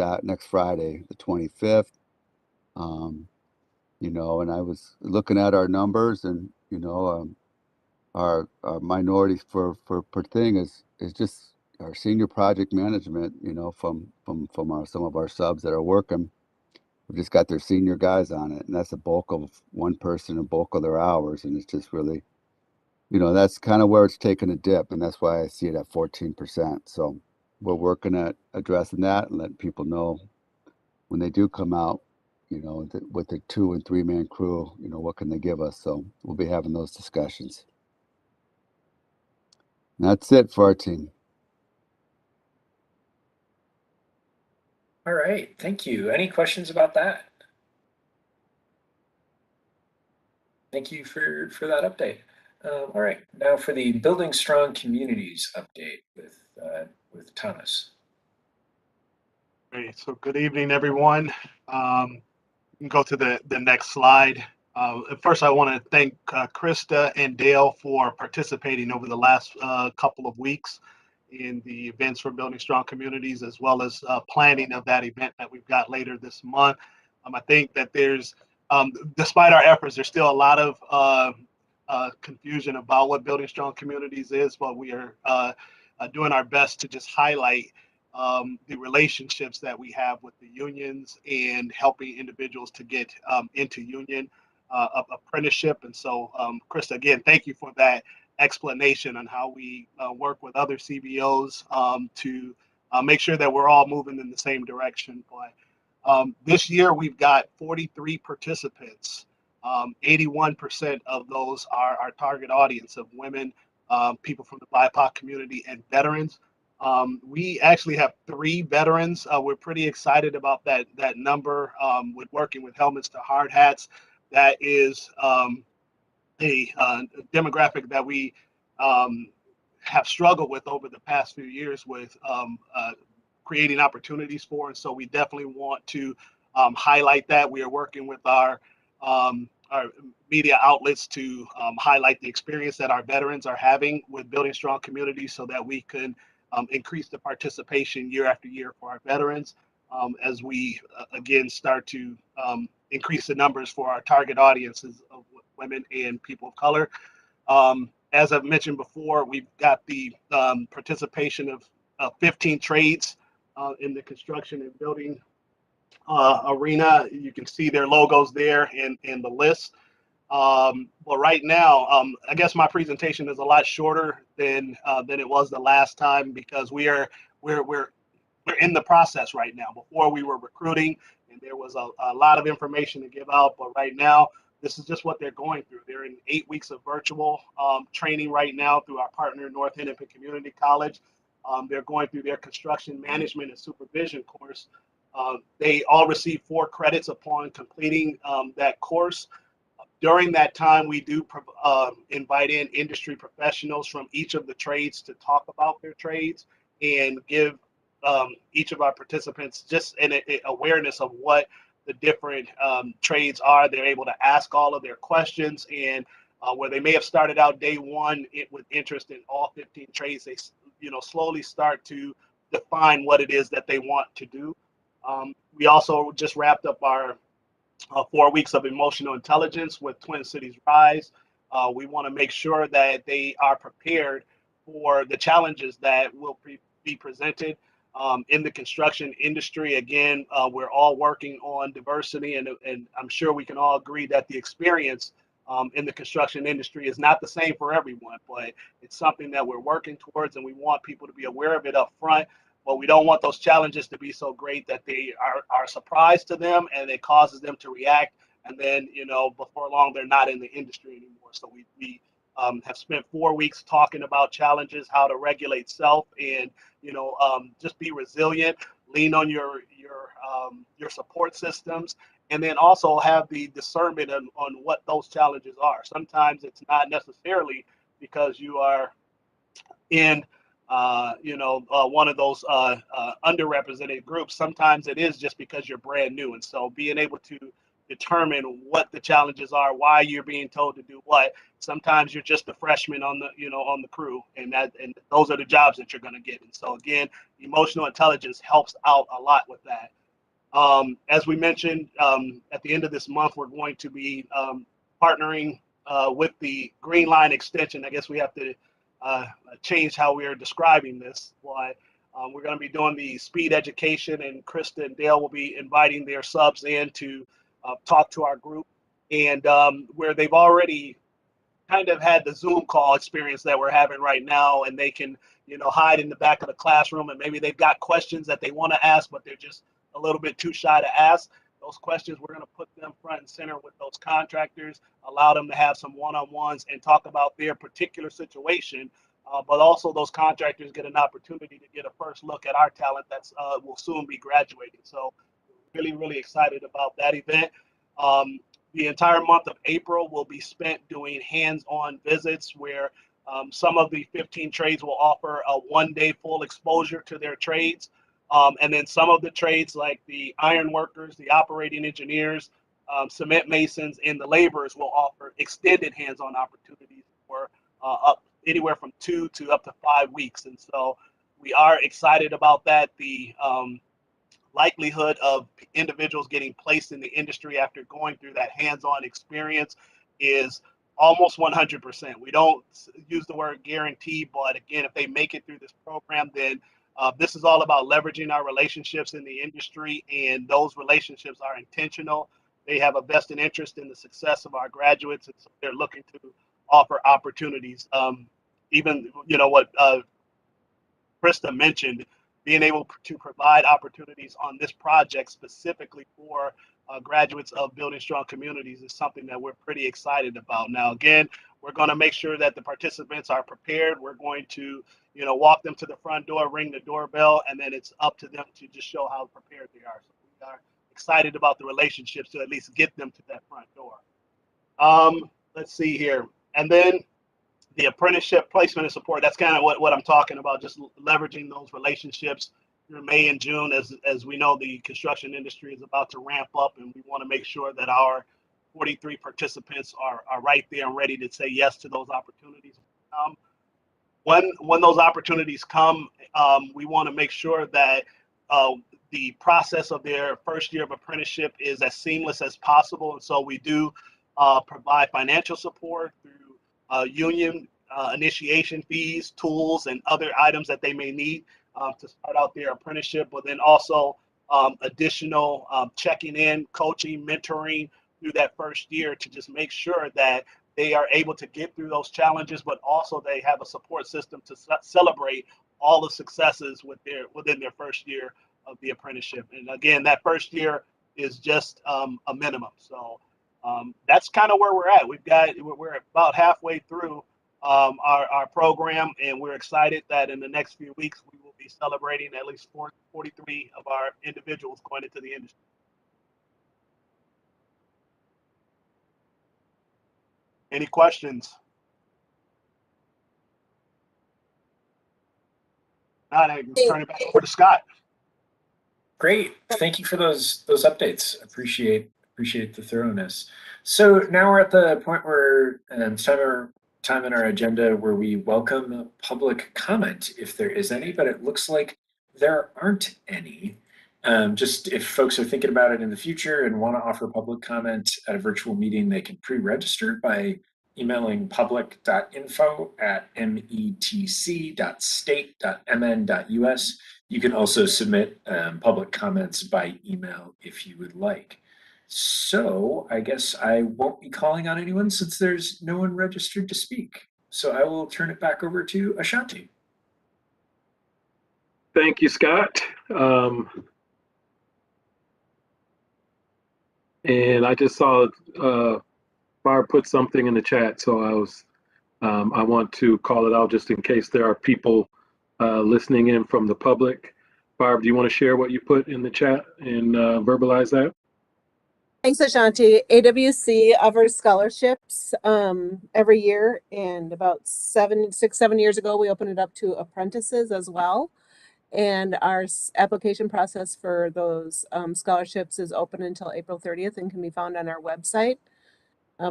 Friday, the 25th. You know, and I was looking at our numbers, and you know, our minorities for thing is just our senior project management. You know, from some of our subs that are working, we've just got their senior guys on it, and that's a bulk of one person, a bulk of their hours, and it's just really, you know, that's kind of where it's taken a dip, and that's why I see it at 14%. So we're working at addressing that and letting people know when they do come out, you know, with the 2- and 3-man crew, you know, what can they give us? So we'll be having those discussions. And that's it for our team. All right, thank you. Any questions about that? Thank you for that update. All right, now for the Building Strong Communities update with Thomas. Great. So good evening, everyone. You can go to the next slide. First, I want to thank Christa and Dale for participating over the last couple of weeks in the events for Building Strong Communities, as well as planning of that event that we've got later this month. I think that there's, despite our efforts, there's still a lot of confusion about what Building Strong Communities is, but we are doing our best to just highlight the relationships that we have with the unions and helping individuals to get into union apprenticeship. And so, Christa, again, thank you for that explanation on how we work with other CBOs to make sure that we're all moving in the same direction. But this year we've got 43 participants. 81% of those are our target audience of women, people from the BIPOC community, and veterans. We actually have 3 veterans. We're pretty excited about that number with working with Helmets to Hard Hats. That is a demographic that we have struggled with over the past few years with creating opportunities for. And so we definitely want to highlight that. We are working with our media outlets to highlight the experience that our veterans are having with building strong communities so that we can increase the participation year after year for our veterans as we, again, start to increase the numbers for our target audiences of women and people of color. As I've mentioned before, we've got the participation of 15 trades in the construction and building arena. You can see their logos there in the list. Well, right now, I guess my presentation is a lot shorter than it was the last time because we're in the process right now. Before we were recruiting, and there was a lot of information to give out, but right now this is just what they're going through. They're in 8 weeks of virtual training right now through our partner, North Hennepin Community College. They're going through their construction management and supervision course. They all receive 4 credits upon completing that course. During that time, we do invite in industry professionals from each of the trades to talk about their trades and give each of our participants just an awareness of what the different trades are. They're able to ask all of their questions, and where they may have started out day one with interest in all 15 trades, they slowly start to define what it is that they want to do. We also just wrapped up our 4 weeks of emotional intelligence with Twin Cities Rise. We want to make sure that they are prepared for the challenges that will be presented in the construction industry. Again, we're all working on diversity, and I'm sure we can all agree that the experience in the construction industry is not the same for everyone, but it's something that we're working towards, and we want people to be aware of it up front. But we don't want those challenges to be so great that they are a surprise to them and it causes them to react. And then, before long, they're not in the industry anymore. So we have spent 4 weeks talking about challenges, how to regulate self, and, just be resilient, lean on your support systems, and then also have the discernment on what those challenges are. Sometimes it's not necessarily because you are in one of those underrepresented groups. Sometimes it is just because you're brand new. And so being able to determine what the challenges are, why you're being told to do what. Sometimes you're just a freshman on the crew, and those are the jobs that you're going to get. And so again, emotional intelligence helps out a lot with that. As we mentioned, at the end of this month, we're going to be partnering with the Green Line Extension. I guess we have to change how we are describing this. Why we're going to be doing the speed education, and Christa and Dale will be inviting their subs in to talk to our group, and where they've already kind of had the Zoom call experience that we're having right now, and they can hide in the back of the classroom, and maybe they've got questions that they want to ask, but they're just a little bit too shy to ask. Those questions, we're going to put them front and center with those contractors, allow them to have some one-on-ones and talk about their particular situation. But also those contractors get an opportunity to get a first look at our talent that's will soon be graduating. So really, really excited about that event. The entire month of April will be spent doing hands-on visits where some of the 15 trades will offer a one-day full exposure to their trades. And then some of the trades like the iron workers, the operating engineers, cement masons, and the laborers will offer extended hands-on opportunities for up anywhere from 2 to up to 5 weeks. And so we are excited about that. The likelihood of individuals getting placed in the industry after going through that hands-on experience is almost 100%. We don't use the word guarantee, but again, if they make it through this program, then this is all about leveraging our relationships in the industry, and those relationships are intentional. They have a vested interest in the success of our graduates, and so they're looking to offer opportunities. Even, what Christa mentioned, being able to provide opportunities on this project specifically for graduates of Building Strong Communities is something that we're pretty excited about. Now, again, we're going to make sure that the participants are prepared. We're going to, walk them to the front door, ring the doorbell, and then it's up to them to just show how prepared they are. So we are excited about the relationships to at least get them to that front door. Let's see here. And then the apprenticeship placement and support, that's kind of what I'm talking about, just leveraging those relationships through May and June. As we know, the construction industry is about to ramp up, and we want to make sure that our 43 participants are right there and ready to say yes to those opportunities. When those opportunities come, we want to make sure that the process of their first year of apprenticeship is as seamless as possible. And so we do provide financial support through union initiation fees, tools, and other items that they may need to start out their apprenticeship, but then also additional checking in, coaching, mentoring through that first year to just make sure that they are able to get through those challenges, but also they have a support system to celebrate all the successes within their first year of the apprenticeship. And again, that first year is just a minimum. So That's kind of where we're at. We're about halfway through our program, and we're excited that in the next few weeks we will be celebrating at least 43 of our individuals going into the industry. Any questions? Not, I can turn it back over to Scott. Great. Thank you for those updates. Appreciate the thoroughness. So now we're at the point where it's time in our agenda where we welcome public comment, if there is any, but it looks like there aren't any. Just if folks are thinking about it in the future and want to offer public comment at a virtual meeting, they can pre-register by emailing public.info@metc.state.mn.us. You can also submit public comments by email if you would like. So I guess I won't be calling on anyone since there's no one registered to speak. So I will turn it back over to Ashanti. Thank you, Scott. And I just saw Barb put something in the chat, so I want to call it out just in case there are people listening in from the public. Barb, do you want to share what you put in the chat and verbalize that? Thanks, Ashanti. AWC offers scholarships every year, and about 7 years ago, we opened it up to apprentices as well. And our application process for those scholarships is open until April 30th and can be found on our website.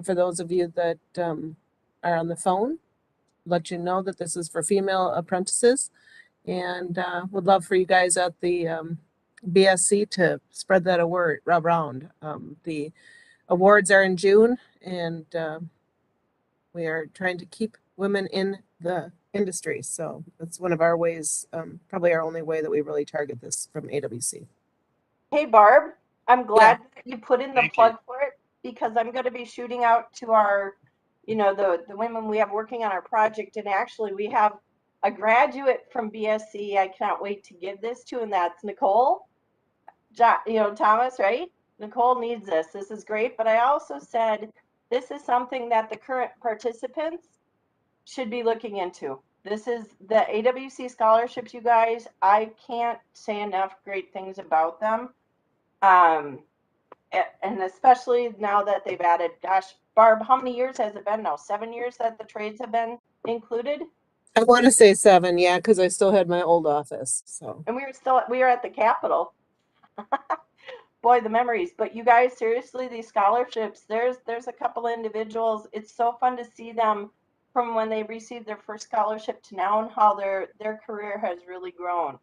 For those of you that are on the phone, let you know that this is for female apprentices, and would love for you guys at the BSC to spread that word around. The awards are in June, and we are trying to keep women in the industry. So that's one of our ways, probably our only way that we really target this from AWC. Hey, Barb, I'm glad that you put in the plug for it, because I'm going to be shooting out to our, the women we have working on our project. And actually we have a graduate from BSC I can't wait to give this to, and that's Nicole. Thomas, right? Nicole needs this. This is great. But I also said this is something that the current participants should be looking into. This is the AWC scholarships, you guys. I can't say enough great things about them. And especially now that they've added, gosh, Barb, how many years has it been now? 7 years that the trades have been included? I want to say 7, yeah, because I still had my old office. So. And we were at the Capitol. Boy, the memories. But you guys, seriously, these scholarships, there's a couple of individuals. It's so fun to see them from when they received their first scholarship to now, and how their career has really grown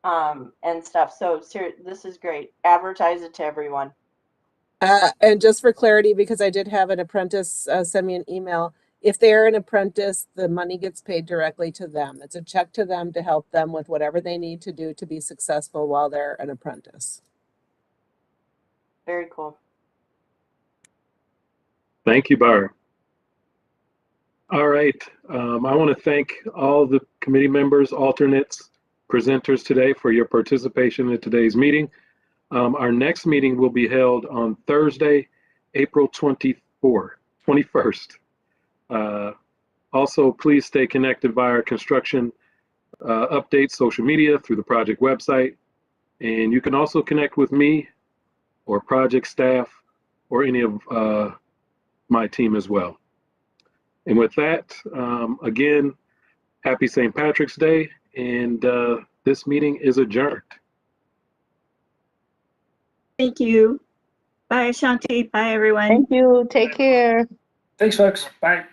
and stuff. So this is great. Advertise it to everyone. And just for clarity, because I did have an apprentice send me an email, if they're an apprentice, the money gets paid directly to them. It's a check to them to help them with whatever they need to do to be successful while they're an apprentice. Very cool. Thank you, Barb. All right. I want to thank all the committee members, alternates, presenters today for your participation in today's meeting. Our next meeting will be held on Thursday, April 21st. Also, please stay connected via our construction updates, social media, through the project website. And you can also connect with me or project staff or any of my team as well. And with that, again, happy St. Patrick's Day, and this meeting is adjourned. Thank you. Bye, Ashanti. Bye, everyone. Thank you. Take care. Thanks, folks. Bye.